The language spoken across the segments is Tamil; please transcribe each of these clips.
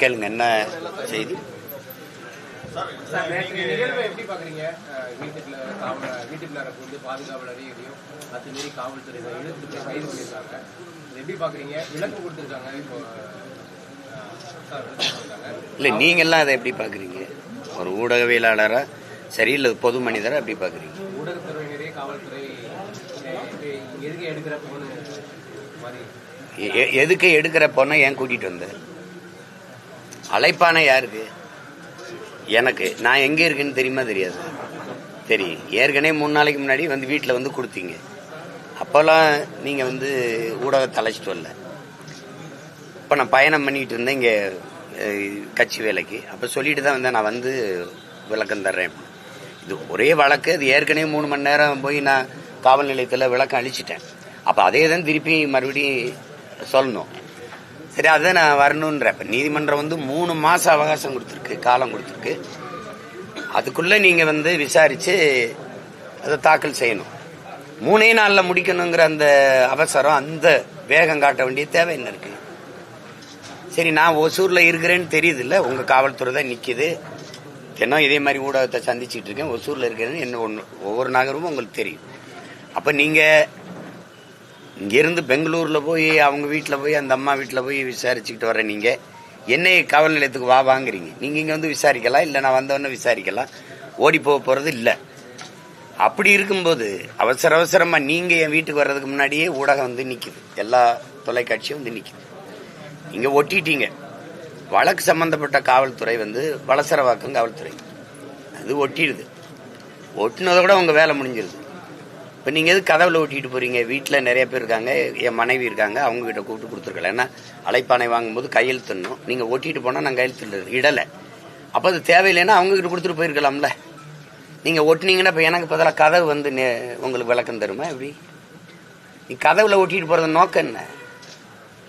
கேளுங்க என்ன செய்தி. எப்படி பாக்குறீங்க? வீட்டுக்குள்ளார வந்து பாதுகாவலரையும் அத்துமீறி காவல்துறை இழுத்து கைது பண்ணியிருக்காங்க. எப்படி பாக்குறீங்க? விளக்கு கொடுத்துருக்காங்க. இப்போ இல்லை, நீங்கள்லாம் அதை எப்படி பார்க்குறீங்க? ஒரு ஊடகவியலாளரா சரி, இல்லை பொது மனிதரை எப்படி பார்க்குறீங்க? ஊடகத்துறையினரே காவல்துறை எதுக்கு எடுக்கிற போன எதுக்கு எடுக்கிற பொண்ணை ஏன் கூட்டிகிட்டு வந்த? அழைப்பான யாருக்கு? எனக்கு. நான் எங்கே இருக்குன்னு தெரியுமா தெரியாது? தெரியும். ஏற்கனவே 3 நாளைக்கு முன்னாடி வந்து வீட்டில் வந்து கொடுத்தீங்க. அப்போல்லாம் நீங்கள் வந்து ஊடகத்தை அழைச்சிட்டு வரல. இப்போ நான் பயணம் பண்ணிகிட்டு இருந்தேன் இங்கே கட்சி வேலைக்கு. அப்போ சொல்லிட்டு தான் வந்தேன், நான் வந்து விளக்கம் தர்றேன். இது ஒரே வழக்கு. அது ஏற்கனவே 3 மணி நேரம் போய் நான் காவல் நிலையத்தில் விளக்கம் அழிச்சிட்டேன். அப்போ அதே தான் திருப்பி மறுபடியும் சொல்லணும். சரி, அதுதான் நான் வரணுன்றேன். இப்போ நீதிமன்றம் வந்து 3 மாதம் அவகாசம் கொடுத்துருக்கு, காலம் கொடுத்துருக்கு. அதுக்குள்ளே நீங்கள் வந்து விசாரித்து அதை தாக்கல் செய்யணும். 3 நாளில் முடிக்கணுங்கிற அந்த அவசரம், அந்த வேகம் காட்ட வேண்டிய தேவை என்ன இருக்குது? சரி, நான் ஒசூரில் இருக்கிறேன்னு தெரியுது இல்லை, உங்கள் காவல்துறை தான் நிற்கிது. தினம் இதே மாதிரி ஊடகத்தை சந்திச்சுட்டு இருக்கேன். ஒசூரில் இருக்கிறேன்னு என்ன ஒவ்வொரு நகரமும் உங்களுக்கு தெரியும். அப்போ நீங்கள் இங்கேருந்து பெங்களூரில் போய் அவங்க வீட்டில் போய் அந்த அம்மா வீட்டில் போய் விசாரிச்சுக்கிட்டு வர நீங்கள் என்னை காவல் நிலையத்துக்கு வாங்குறீங்க. நீங்கள் இங்கே வந்து விசாரிக்கலாம், இல்லை நான் வந்தவொடனே விசாரிக்கலாம். ஓடி போகிறது இல்லை. அப்படி இருக்கும்போது அவசரமாக நீங்கள் என் வீட்டுக்கு வர்றதுக்கு முன்னாடியே ஊடகம் வந்து நிற்குது, எல்லா தொலைக்காட்சியும் வந்து நிற்குது. நீங்கள் ஒட்டிட்டீங்க. வழக்கு சம்பந்தப்பட்ட காவல்துறை வந்து வலசரவாக்கம் காவல்துறை, அது ஒட்டிடுது. ஒட்டினதை கூட உங்கள் வேலை முடிஞ்சிருது. இப்போ நீங்கள் எது கதவுல ஒட்டிட்டு போகிறீங்க? வீட்டில் நிறைய பேர் இருக்காங்க, என் மனைவி இருக்காங்க, அவங்ககிட்ட கூப்பிட்டு கொடுத்துருக்கலாம். ஏன்னா அழைப்பானை வாங்கும்போது கையெழுத்துடணும். நீங்கள் ஒட்டிட்டு போனால் நான் கையெழுத்து இடலை. அப்போ அது தேவையில்லைன்னா அவங்ககிட்ட கொடுத்துட்டு போயிருக்கலாம்ல. நீங்கள் ஒட்டினீங்கன்னா இப்போ எனக்கு பதிலாக கதவு வந்து உங்களுக்கு விளக்கம் தருமா? எப்படி நீ கதவுல ஒட்டிட்டு போகிறது நோக்கம் என்ன?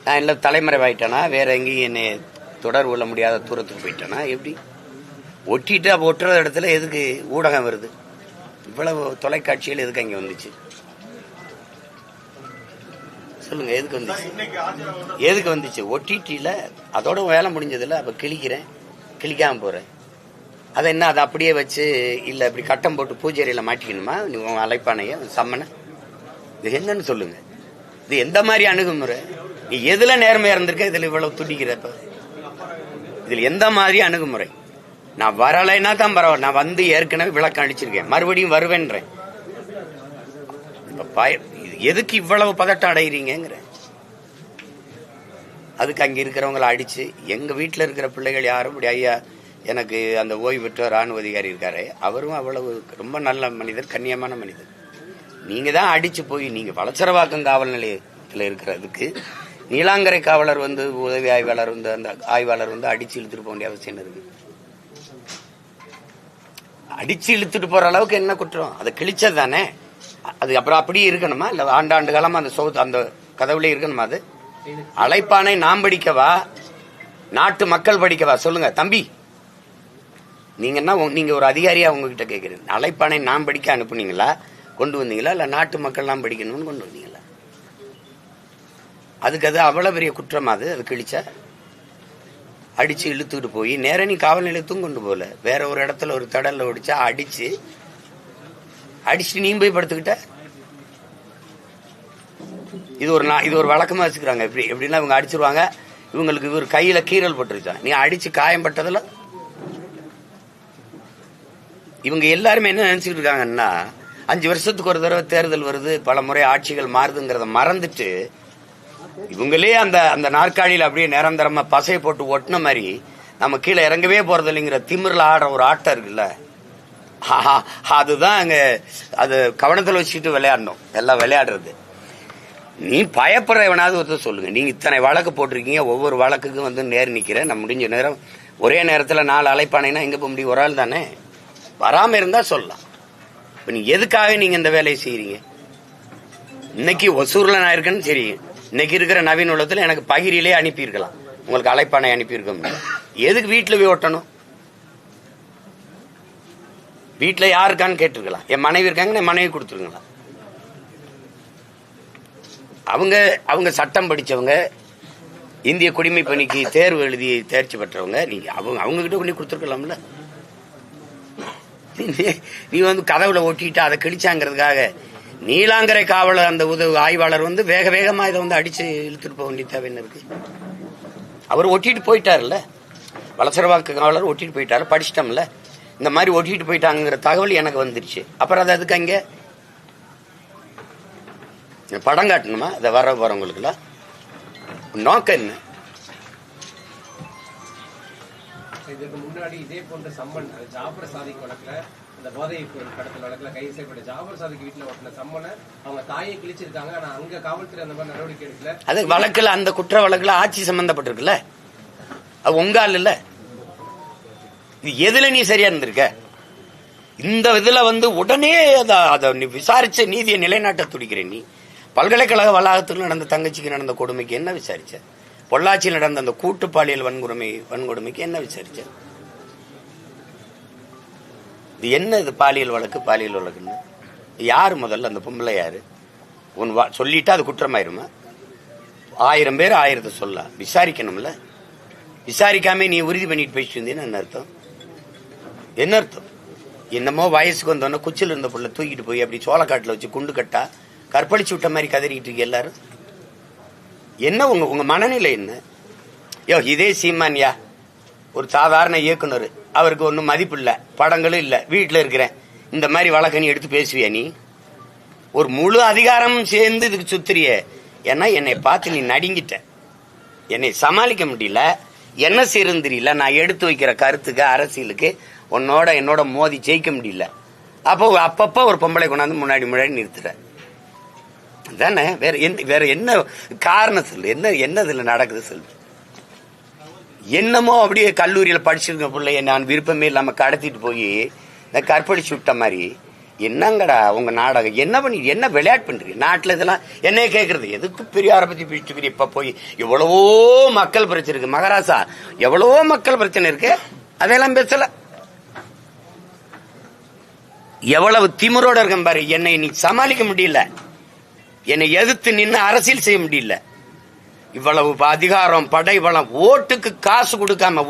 நான் இல்லை தலைமறைவாயிட்டேனா, வேற எங்கேயும் என்னை தொடர்பு கொள்ள முடியாத தூரத்துக்கு போயிட்டேனா? எப்படி ஒட்டிட்டு அப்போ ஒட்டுற இடத்துல எதுக்கு ஊடகம் வருது? இவ்வளவு தொலைக்காட்சிகள் எதுக்கு அங்கே வந்துச்சு? சொல்லுங்க, எதுக்கு வந்துச்சு? எதுக்கு வந்துச்சு? ஒட்டிட்டில அதோட வேலை முடிஞ்சதில்ல. அப்போ கிழிக்கிறேன், கிழிக்காம போகிறேன். அதை என்ன அதை அப்படியே வச்சு இல்லை இப்படி கட்டம் போட்டு பூஜைறையில் மாட்டிக்கணுமா? உங்க அழைப்பானைய சம்மனை இது என்னன்னு சொல்லுங்க. இது எந்த மாதிரி அணுகுமுறை? நீ எதுல நேர்மையா இருந்திருக்க? இதுல இவ்வளவு துடிக்கிறப்ப இதுல எந்த மாதிரி அணுகுமுறை? நான் வரலைன்னா தான் பரவாயில்ல, நான் வந்து ஏற்கனவே விளக்கம் அடிச்சிருக்கேன், மறுபடியும் வருவேன்றேன். எதுக்கு இவ்வளவு பதட்டம் அடைகிறீங்கிற? அதுக்கு அங்க இருக்கிறவங்களை அடிச்சு, எங்க வீட்டுல இருக்கிற பிள்ளைகள் யாரும் இப்படி, ஐயா எனக்கு அந்த ஓய்வு பெற்ற ராணுவ அதிகாரி இருக்காரு, அவரும் அவ்வளவு ரொம்ப நல்ல மனிதர், கண்ணியமான மனிதர். நீங்க தான் அடிச்சு போய் நீங்க வலசரவாக்கம் காவல் நிலையத்தில் இருக்கிறதுக்கு நீலாங்கரை காவலர் வந்து உதவி ஆய்வாளர் வந்து அந்த ஆய்வாளர் வந்து அடிச்சு இழுத்துட்டு போக வேண்டிய அவசியம் இருக்கு? அடிச்சு இழுத்துட்டு போற அளவுக்கு என்ன குற்றம்? அதை கிழிச்சது தானே. அது அப்புறம் அப்படியே இருக்கணுமா? இல்ல ஆண்டாண்டு காலமா அந்த அந்த கதவுல இருக்கணுமா? அது அழைப்பானை நாம் படிக்கவா, நாட்டு மக்கள் படிக்கவா? சொல்லுங்க தம்பி, நீங்க என்ன, நீங்க ஒரு அதிகாரியா உங்ககிட்ட கேட்கிறேன். அழைப்பானை நாம் படிக்க அனுப்புனீங்களா, கொண்டு வந்தீங்களா, இல்ல நாட்டு மக்கள் நாம் படிக்கணும்னு கொண்டு வந்தீங்களா? அதுக்கு அது அவ்வளவு பெரிய குற்றம். அது கிழிச்சா அடிச்சு இழுத்துக்கிட்டு போய் நேர நீ காவல் நிலையத்தும் கொண்டு போகல, வேற ஒரு இடத்துல ஒரு தடல்ல ஒடிச்சா அடிச்சு நீ போய் படுத்துக்கிட்ட. இது ஒரு வழக்கமா வச்சுக்கிறாங்க. எப்படின்னா இவங்க அடிச்சிருவாங்க, இவங்களுக்கு இவர் கையில கீறல் பட்டுருச்சா, நீ அடிச்சு காயம் பட்டதுல இவங்க எல்லாருமே என்ன நினைச்சுட்டு இருக்காங்கன்னா, 5 வருஷத்துக்கு ஒரு தடவை தேர்தல் வருது, பல முறை ஆட்சிகள் மாறுதுங்கிறத மறந்துட்டு இவங்களே அந்த நாற்காலியில் அப்படியே நிரந்தரமா பசையை போட்டு ஒட்டின மாதிரி நம்ம கீழே இறங்கவே போறது இல்லைங்கிற திமிரில் ஆடுற ஒரு ஆட்டம் இருக்குல்ல, அதுதான் அங்க அது கவனத்தில் வச்சுட்டு விளையாடணும். எல்லாம் விளையாடுறது. நீ பயப்படுற எவனாவது ஒருத்தர் சொல்லுங்க. நீங்க இத்தனை வழக்கு போட்டிருக்கீங்க, ஒவ்வொரு வழக்குக்கும் வந்து நேர் நிக்கிறேன், நான் முடிஞ்ச நேரம் ஒரே நேரத்தில் 4 அழைப்பானைனா எங்க போக முடியும்? ஒரு ஆள் தானே. வராம இருந்தா சொல்லலாம். இப்ப நீ எதுக்காக நீங்க இந்த வேலையை செய்யறீங்க? இன்னைக்கு ஒசூர்ல நான் இருக்கேன்னு சரி, இன்னைக்கு இருக்கிற நவீன உலகத்துல எனக்கு பகிரிலே அனுப்பியிருக்கலாம், உங்களுக்கு அழைப்பானை அனுப்பியிருக்க. எதுக்கு வீட்டுல போய் ஓட்டணும்? வீட்டுல யாருக்கான்னு கேட்டிருக்கலாம். என் மனைவி இருக்காங்க, என் மனைவி கொடுத்துருங்களா? அவங்க சட்டம் படிச்சவங்க, இந்திய குடிமை பணிக்கு தேர்வு எழுதி தேர்ச்சி பெற்றவங்க. நீங்க அவங்க கிட்ட கொண்டு கொடுத்துருக்கலாம்ல. நீ வந்து கதவுல ஒட்டிட்டு அதை கிழிச்சாங்கிறதுக்காக நீலாங்கரை காவலர் அந்த உதவி ஆய்வாளர் வந்து வேக வேகமா இதை வந்து அடிச்சு இழுத்துட்டு போக வேண்டிய தேவை என்ன இருக்கு? அவர் ஒட்டிட்டு போயிட்டாருல்ல, வலசரவாக்கு காவலர் ஒட்டிட்டு போயிட்டாரு, படிச்சிட்டோம்ல. இந்த மாதிரி ஒட்டிட்டு போயிட்டாங்கிற தகவல் எனக்கு வந்துருச்சு. அப்புறம் அது அதுக்கு அங்க படம் காட்டணுமா? அதை வர போறவங்களுக்குலாம் நோக்கம் என்ன? இதுக்கு முன்னாடி இதே போன்ற சம்மன் ஜாபர் சாதிக் வழக்குல, இந்த போதை கடத்தல் வழக்குல கைது செய்யப்பட்ட ஜாபர் சாதிக் வீட்டுல ஒட்டின சம்மனை அவங்க தாயை கிழிச்சிருக்காங்க. ஆனா அங்க காவல்துறை அந்த மாதிரி நடவடிக்கை எடுக்கல. அது வழக்குல, அந்த குற்ற வழக்குல ஆட்சி சம்பந்தப்பட்டிருக்குல்ல, அது உங்க ஆள் இல்ல. இது எதுல நீ சரியா இருந்திருக்க? இந்த இதுல வந்து உடனே அதை விசாரிச்ச நீதியை நிலைநாட்ட துடிக்கிறேன். நீ பல்கலைக்கழக வளாகத்தில் நடந்த தங்கச்சிக்கு நடந்த கொடுமைக்கு என்ன விசாரிச்ச? பொள்ளாச்சியில் நடந்த அந்த கூட்டு பாலியல் வன்கொடுமைக்கு என்ன விசாரிச்ச? இது என்ன? இது பாலியல் வழக்குன்னு யாரு முதல்ல? அந்த பொம்பளை யாரு? சொல்லிட்டா அது குற்றமாயிருமா? 1000 பேர் 1000 சொல்லலாம். விசாரிக்கணும்ல. விசாரிக்காம நீ உறுதி பண்ணிட்டு போயிட்டு இருந்தீன்னு என்ன அர்த்தம்? என்ன அர்த்தம்? என்னமோ வயசுக்கு வந்தோன்னா குச்சில் இருந்த புள்ள தூக்கிட்டு போய் அப்படி சோளக்காட்டுல வச்சு குண்டு கட்டா கற்பழிச்சு விட்ட மாதிரி கதறிட்டு இருக்கு எல்லாரும். என்ன உங்க மனநிலை என்ன? இதே சீமான்யா ஒரு சாதாரண இயக்குனர், அவருக்கு ஒன்றும் மதிப்பு இல்லை, படங்களும் இல்லை, வீட்டில் இருக்கிறேன், இந்த மாதிரி வழக்க நீ எடுத்து பேசுவியா? நீ ஒரு முழு அதிகாரமும் சேர்ந்து இதுக்கு சுத்துறிய. ஏன்னா என்னை பார்த்து நீ நடுங்கிட்ட, என்னை சமாளிக்க முடியல, என்ன செய்யறது தெரியல. நான் எடுத்து வைக்கிற கருத்துக்கு அரசியலுக்கு என்னோட மோதி ஜெயிக்க முடியல. அப்பப்ப ஒரு பொம்பளை கொண்டாந்து முன்னாடி நிறுத்துற தானே. வேற என்ன காரணம் சொல்லு? என்ன இதுல நடக்குது சொல்லு? என்னமோ அப்படியே கல்லூரியில படிச்சிருக்க பிள்ளைய நான் விருப்பமே இல்லாம கடத்திட்டு போய் கற்பழிச்சு விட்ட மாதிரி. என்னங்கடா உங்க நாடகம்? என்ன பண்ணி என்ன விளையாட்டு பண்றீங்க நாட்டுல? இதெல்லாம் என்ன கேக்குறது? எதுக்கு பெரியார பத்தி பேசிட்டு இப்ப போய் எவ்வளவோ மக்கள் பிரச்சனை இருக்கு மகாராசா, எவ்வளவோ மக்கள் பிரச்சனை இருக்கு, அதெல்லாம் பேசல. எவ்வளவு திமிரோட இருக்கேன் பாரு. என்னை நீ சமாளிக்க முடியல, என்னை எதிர்த்து நின்று அரசியல் செய்ய முடியல. இவ்வளவு அதிகாரம், படை பலம், ஓட்டுக்கு காசு கொடுக்காம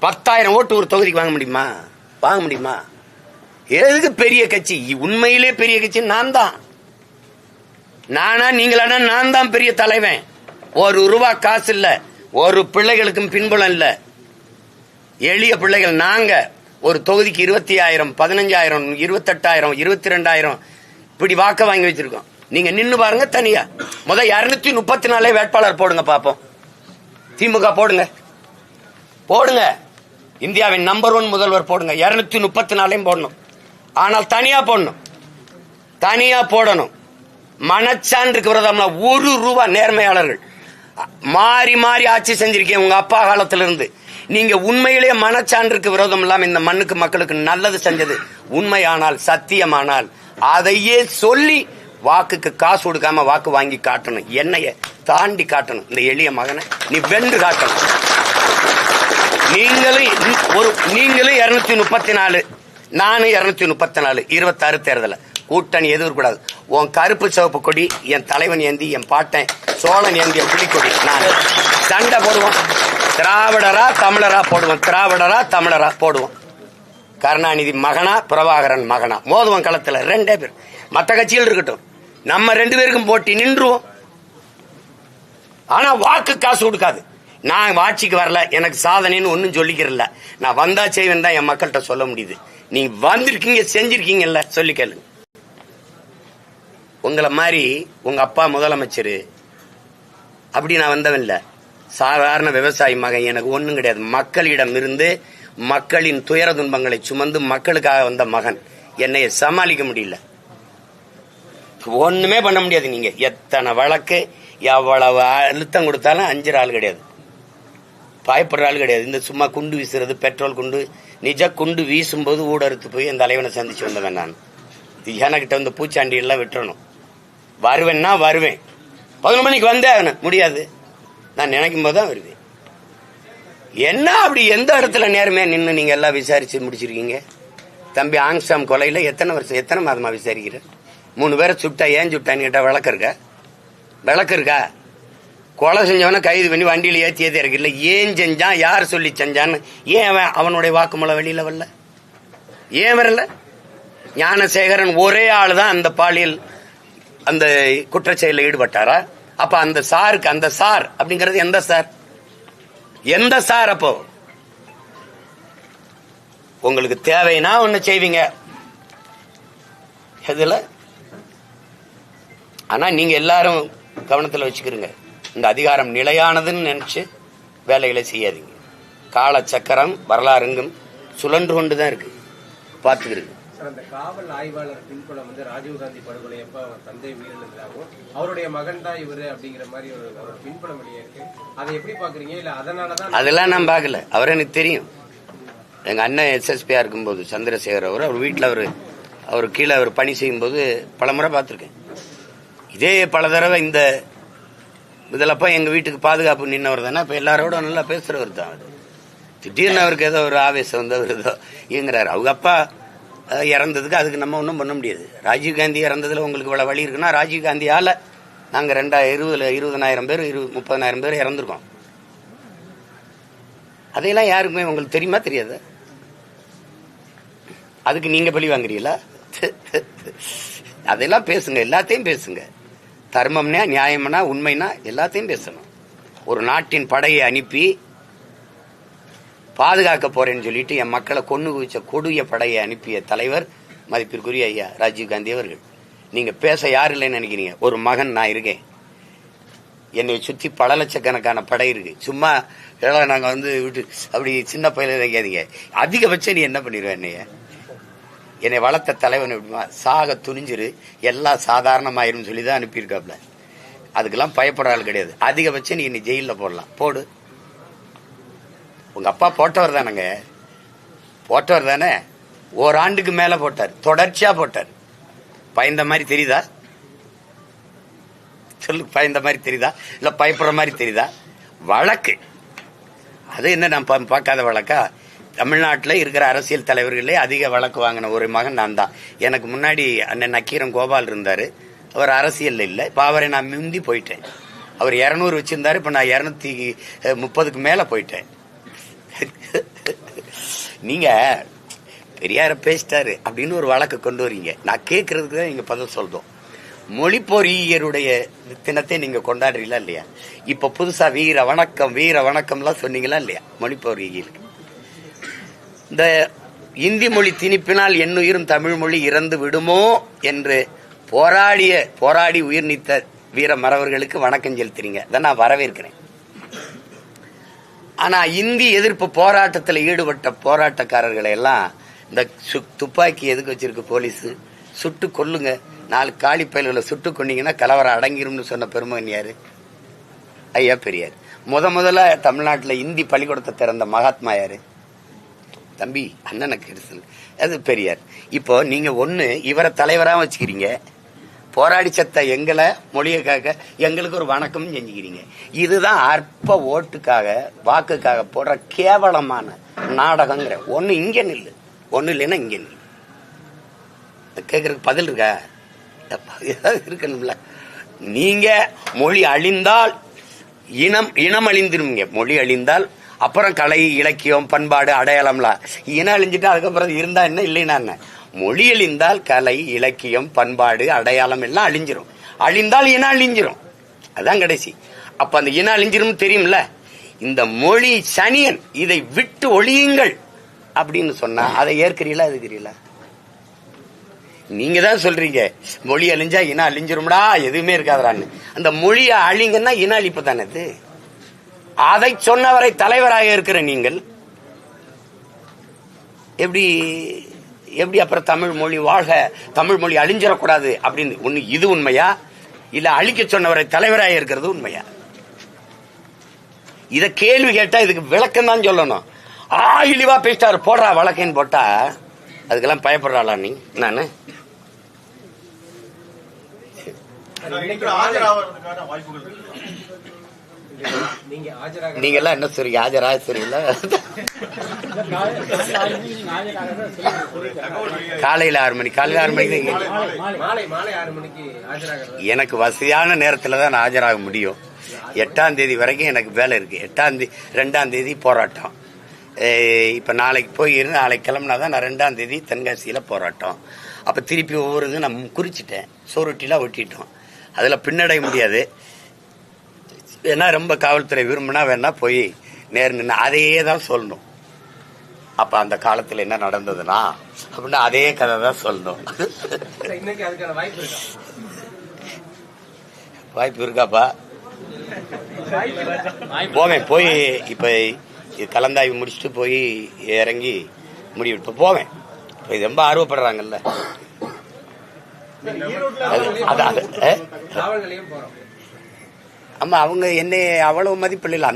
10,000 ஓட்டு ஒரு தொகுதிக்கு வாங்க முடியுமா? எதுக்கு பெரிய கட்சி? உண்மையிலே பெரிய கட்சி நான் தான். நானா நீங்களானா நான் தான் பெரிய தலைவன். ₹1 காசு இல்ல, ஒரு பிள்ளைகளுக்கும் பின்புலம் இல்ல. எளிய பிள்ளைகள் நாங்க. ஒரு தொகுதிக்கு 20,000, 15,000, 28,000, 22,000 இப்படி வாக்க வாங்கி வச்சிருக்கோம். நீங்க நின்னு பாருங்க தனியா. 234 வேட்பாளர் போடுங்க பாப்போம். திமுக போடுங்க. இந்தியாவின் நம்பர் 1 முதல்வர் போடுங்க. 234 போடணும். ஆனால் தனியா போடணும். மனச்சான்றுக்கு விரோதமா ₹1 நேர்மையாளர்கள் மாறி ஆட்சி செஞ்சிருக்கேன் உங்க அப்பா காலத்துல இருந்து. நீங்க உண்மையிலேயே மனச்சான்றுக்கு விரோதம் இல்லாம இந்த மண்ணுக்கு மக்களுக்கு நல்லது செஞ்சது உண்மையானால், சத்தியமானால் அதையே சொல்லி வாக்குக்கு காசு கொடுக்காம வாக்கு வாங்கி காட்டணும். என்னைய தாண்டி காட்டணும். இந்த எளிய மகனை நீ வென்று காட்டணும். நீங்களும் 234, நானும் 234. 26 தேர்தல கூட்டணி எதிர்க்கூடாது. உன் கருப்பு சிவப்பு கொடி என் தலைவன் ஏந்தி, என் பாட்டன் சோழன் ஏந்திய புலிக்கொடி நான் சண்டை போடுவோம். திராவிடரா தமிழரா போடுவோம். கருணாநிதி மகனா, பிரபாகரன் மகனா மோதுவன் களத்துல 2 பேர். மற்ற கட்சிகள் இருக்கட்டும், நம்ம 2 பேருக்கும் போட்டி நின்றுவோம். ஆனா வாக்கு காசு கொடுக்காது. நான் ஆட்சிக்கு வரல, எனக்கு சாதனைன்னு ஒன்னும் சொல்லிக்கிறல. நான் வந்தா செய்வேன் தான் என் மக்கள்கிட்ட சொல்ல முடியுது. நீங்க வந்திருக்கீங்க, செஞ்சிருக்கீங்கல்ல, சொல்லி கேளுங்க. உங்களை மாதிரி உங்க அப்பா முதலமைச்சர் அப்படி நான் வந்தவன் இல்ல. சாதாரண விவசாயி மகன். எனக்கு ஒண்ணும் கிடையாது. மக்களிடம் இருந்து மக்களின் துயர துன்பங்களை சுமந்து மக்களுக்காக வந்த மகன். என்னைய சமாளிக்க முடியல, ஒண்ணுமே பண்ண முடியாது. நீங்க எத்தனை வழக்கு, எவ்வளவு அழுத்தம் கொடுத்தாலும் அஞ்சுற ஆள் கிடையாது, பயப்படுற ஆள் கிடையாது. இந்த சும்மா குண்டு வீசுறது, பெட்ரோல் குண்டு, நிஜ குண்டு வீசும்போது ஊடறுத்து போய் அந்த தலைவனை சந்திச்சு வந்தவன் நான். எனக்கிட்ட வந்து பூச்சாண்டி எல்லாம் விட்டுறணும். வருவேன்னா வருவேன். 11 மணிக்கு வந்தே முடியாது. நான் நினைக்கும் போதுதான் வருவேன். என்ன அப்படி எந்த இடத்துல நேர்மையா நின்று நீங்க எல்லாம் விசாரிச்சு முடிச்சிருக்கீங்க? தம்பி ஆங்ஸ்டாம் கொலையில எத்தனை மாதமா விசாரிக்கிற? 3 பேரை சுட்டா ஏன் சுட்டான்னு கேட்டா விளக்கு இருக்கா? கொலை செஞ்சவன கைது பண்ணி வண்டியில ஏத்தி இறக்கல. ஏன் செஞ்சான், யார் சொல்லி செஞ்சான்னு ஏன் அவனுடைய வாக்குமூலம் வெளியில வரல? ஏன் வரல? ஞானசேகரன் ஒரே ஆளு தான் அந்த பாலியல் அந்த குற்றச்செயலில் ஈடுபட்டாரா? அப்ப அந்த சாருக்கு, அந்த சார் அப்படிங்கிறது எந்த சார்? எந்த சார்? அப்போ உங்களுக்கு தேவைன்னா ஒண்ணு செய்வீங்க எதுல. ஆனா நீங்க எல்லாரும் கவனத்தில் வச்சுக்கிறீங்க, இந்த அதிகாரம் நிலையானதுன்னு நினைச்சு வேலைகளை செய்யாதீங்க. கால சக்கரம் வரலாறுங்கும் சுழன்று கொண்டுதான் இருக்கு, பார்த்துக்கிறீங்க. அந்த காவல் ஆய்வாளர் பின்புலம் வந்து ராஜீவ்காந்தி படுகொலை எப்ப அவர் தந்தை உயிரிழந்தாகவும் அவருடைய மகன் தான் இவரு அப்படிங்கிற மாதிரி ஒரு பின்புலம் வெளியே இருக்கு. அதை எப்படி பாக்குறீங்க? இல்ல அதனாலதான்? அதெல்லாம் நான் பார்க்கல. அவர் எனக்கு தெரியும். எங்க அண்ணன் SSPயா இருக்கும்போது சந்திரசேகர் அவர் வீட்டில் அவர் கீழே அவர் பணி செய்யும் போது பல முறை பார்த்துருக்கேன். இதே பல தடவை இந்த இதிலப்ப எங்க வீட்டுக்கு பாதுகாப்பு நின்னவர் தானே. இப்ப எல்லாரோட நல்லா பேசுறவர் தான். அவர் திடீர்னு அவருக்கு ஏதோ ஒரு ஆவேசம் வந்து அவர் ஏதோ இயங்குறாரு. அவங்க அப்பா இறந்ததுக்கு அதுக்கு நம்ம ஒன்றும் பண்ண முடியாது. ராஜீவ்காந்தி இறந்ததுல உங்களுக்கு இவ்வளவு வழி இருக்குன்னா ராஜீவ்காந்தியால நாங்க 2020 பேர் 30,000 பேர் இறந்துருக்கோம். அதையெல்லாம் யாருக்குமே உங்களுக்கு தெரியுமா தெரியாது? அதுக்கு நீங்க பழி வாங்குறீங்களா? அதெல்லாம் பேசுங்க, எல்லாத்தையும் பேசுங்க. தர்மம்னா, நியாயம்னா, உண்மைனா எல்லாத்தையும் பேசணும். ஒரு நாட்டின் படையை அனுப்பி பாதுகாக்க போறேன்னு சொல்லிட்டு என் மக்களை கொண்டு குவிச்ச கொடிய படையை அனுப்பிய தலைவர் மதிப்பிற்குரிய ஐயா ராஜீவ்காந்தி அவர்கள். நீங்க பேச யாரு இல்லைன்னு நினைக்கிறீங்க? ஒரு மகன் நான் இருக்கேன். என்னை சுத்தி பல லட்சக்கணக்கான படை இருக்கு. சும்மா நாங்க வந்து விட்டு அப்படி சின்ன பையில நினைக்காதீங்க. அதிகபட்சம் நீ என்ன பண்ணிடுவேன்? என்னை வளர்த்த தலைவன் எப்படிமா சாக துணிஞ்சிரு, எல்லாம் சாதாரணமாயிரும் சொல்லிதான் அனுப்பியிருக்காப்ல. அதுக்கெல்லாம் பயப்படுற ஆள் கிடையாது. அதிகபட்சம் நீ இன்னை ஜெயில போடலாம், போடு. உங்க அப்பா போட்டவர் தானங்க, போட்டவர் தானே. ஓராண்டுக்கு மேல போட்டார், தொடர்ச்சியா போட்டார். பயந்த மாதிரி தெரியுதா? சொல்லு, பயந்த மாதிரி தெரியுதா? இல்ல பயப்படுற மாதிரி தெரியுதா? வழக்கு அது என்ன நான் பார்க்காத வழக்கா? தமிழ்நாட்டில் இருக்கிற அரசியல் தலைவர்களே அதிக வழக்கு வாங்கின ஒரு மகன் நான் தான். எனக்கு முன்னாடி அண்ணன் நக்கீரன் கோபால் இருந்தாரு. அவர் அரசியல் இல்லை. இப்ப அவரை நான் முந்தி போயிட்டேன். அவர் 200 வச்சிருந்தாரு, இப்ப நான் 230க்கு மேல போயிட்டேன். நீங்க பெரியார பேசிட்டாரு அப்படின்னு ஒரு வழக்கு கொண்டு வரீங்க. நான் கேட்கறதுக்கு தான் நீங்க பதில் சொல்றோம். மொழி பொறியியருடைய தினத்தை நீங்க கொண்டாடுறீங்களா இல்லையா? இப்ப புதுசா வீர வணக்கம்லாம் சொன்னீங்களா இல்லையா? மொழி பொறியியலுக்கு இந்த இந்தி மொழி திணிப்பினால் என்னுயிரும் தமிழ் மொழி இறந்து விடுமோ என்று போராடி உயிர் நீத்த வீர மறவர்களுக்கு வணக்கம் செலுத்துறீங்க. அதை நான் வரவேற்கிறேன். ஆனா இந்தி எதிர்ப்பு போராட்டத்தில் ஈடுபட்ட போராட்டக்காரர்களை எல்லாம் இந்த துப்பாக்கி எதுக்கு வச்சிருக்கு போலீஸ்? சுட்டு கொல்லுங்க, 4 காலி பயல்களை சுட்டு கொண்டீங்கன்னா கலவரம் அடங்கிரும்னு சொன்ன பெருமகன் யாரு? ஐயா பெரியார். முதல்ல தமிழ்நாட்டில் இந்தி பள்ளிக்கூடத்தை திறந்த மகாத்மா யாரு? தம்பி அண்ணனுக்கு எடுத்து அது பெரியார். இப்போ நீங்க ஒண்ணு இவரை தலைவரா வச்சுக்கிறீங்க, போராடி சத்த எங்களை மொழியை காக்க எங்களுக்கு ஒரு வணக்கம் செஞ்சுக்கிறீங்க. இதுதான் அற்ப ஓட்டுக்காக வாக்குக்காக போடுற கேவலமான நாடகங்கிற. ஒண்ணு இங்க நில்லு, ஒண்ணு இல்லைன்னா இங்க நில்லு. கேட்கறதுக்கு பதில் இருக்கா? இருக்கணும்ல. நீங்க மொழி அழிந்தால் இனம் அழிந்துருவீங்க. மொழி அழிந்தால் அப்புறம் கலை இலக்கியம் பண்பாடு அடையாளம்லாம் இனம் அழிஞ்சிட்டு அதுக்கப்புறம் இருந்தா என்ன இல்லைன்னா என்ன? மொழி அழிந்தால் கலை இலக்கியம் பண்பாடு அடையாளம் எல்லாம் அழிஞ்சிரும். அழிந்தால் இனம் அழிஞ்சிரும், அதான் கடைசி. அப்ப அந்த இனம் அழிஞ்சிரும் தெரியும்ல. இந்த மொழி சனியன், இதை விட்டு ஒழியுங்கள் அப்படின்னு சொன்னா அதை ஏற்கிறீங்களா எதுக்கிறீங்களா? நீங்க தான் சொல்றீங்க மொழி அழிஞ்சா இனம் அழிஞ்சிரும்டா, எதுவுமே இருக்காதான்னு. அந்த மொழியை அழிங்கன்னா இன அழிப்பு தானே அது. அதை சொன்னவரை தலைவராக இருக்கிற நீங்கள் எப்படி அப்புறம் தமிழ் மொழி வாழ்க, தமிழ் மொழி அழிஞ்சிடக்கூடாது அப்படின்னு ஒண்ணு இது உண்மையா? இல்ல அழிக்க சொன்னவரை தலைவராக இருக்கிறது உண்மையா? இத கேள்வி கேட்டா இதுக்கு விளக்கம் தான் சொல்லணும். இழிவா பேசிட்டாரு போடுறா வழக்கேன்னு போட்டா அதுக்கெல்லாம் பயப்படுறாளா நீ? நானு நீங்க எல்லாம் என்ன சொல்றீங்க? ஆஜரா சரியில்ல. காலையில 6 மணி, காலையில 6 மணிக்கு எனக்கு வசதியான நேரத்துல தான் நான் ஆஜராக முடியும். 8ஆம் தேதி வரைக்கும் எனக்கு வேலை இருக்கு. 2ஆம் தேதி போராட்டம். இப்ப நாளைக்கு போயிருந்து நாளைக்கு கிளம்புனாதான் நான் 2ஆம் தேதி தென்காசியில போராட்டம். அப்ப திருப்பி ஒவ்வொரு இது நான் குறிச்சிட்டேன், சோறுட்டிலாம் ஒட்டிட்டோம். அதுல பின்னடைய முடியாது. ஏன்னா ரொம்ப காவல்துறை விரும்பினா வேணா போய் நேர் நின்று அதையே தான் சொல்லணும். அப்ப அந்த காலத்துல என்ன நடந்ததுன்னா அப்படின்னா அதே கதை தான் சொல்லணும். வாய்ப்பு இருக்காப்பா? போவேன். போய் இப்ப கலந்தாய்வு முடிச்சுட்டு போய் இறங்கி முடிவு போவேன். இது ரொம்ப ஆர்வப்படுறாங்கல்ல. ஆமா, அவங்க என்ன அவ்வளவு மதிப்பு இல்லை.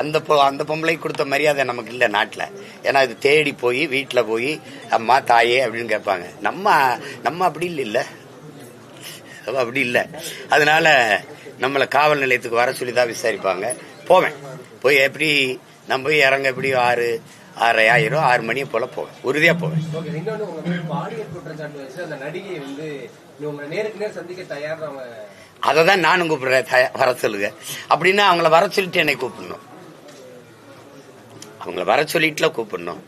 அந்த பொம்பளை கொடுத்த மரியாதை நமக்கு இல்லை நாட்டில். ஏன்னா இது தேடி போய் வீட்டில் போய் அம்மா தாயே அப்படின்னு கேட்பாங்க. நம்ம அப்படி இல்லை, அப்படி இல்லை. அதனால நம்மளை காவல் நிலையத்துக்கு வர சொல்லி தான் விசாரிப்பாங்க. போவேன். போய் எப்படி நம்ம போய் இறங்க எப்படி 6 மணியை போல போவேன். உறுதியா போவேன். அததான் நானும் கூப்பிடுறேன், வர சொல்லுங்க அப்படின்னா. அவங்கள வர சொல்லிட்டு என்னை கூப்பிடணும். அவங்கள வர சொல்லிட்டுல கூப்பிடணும்.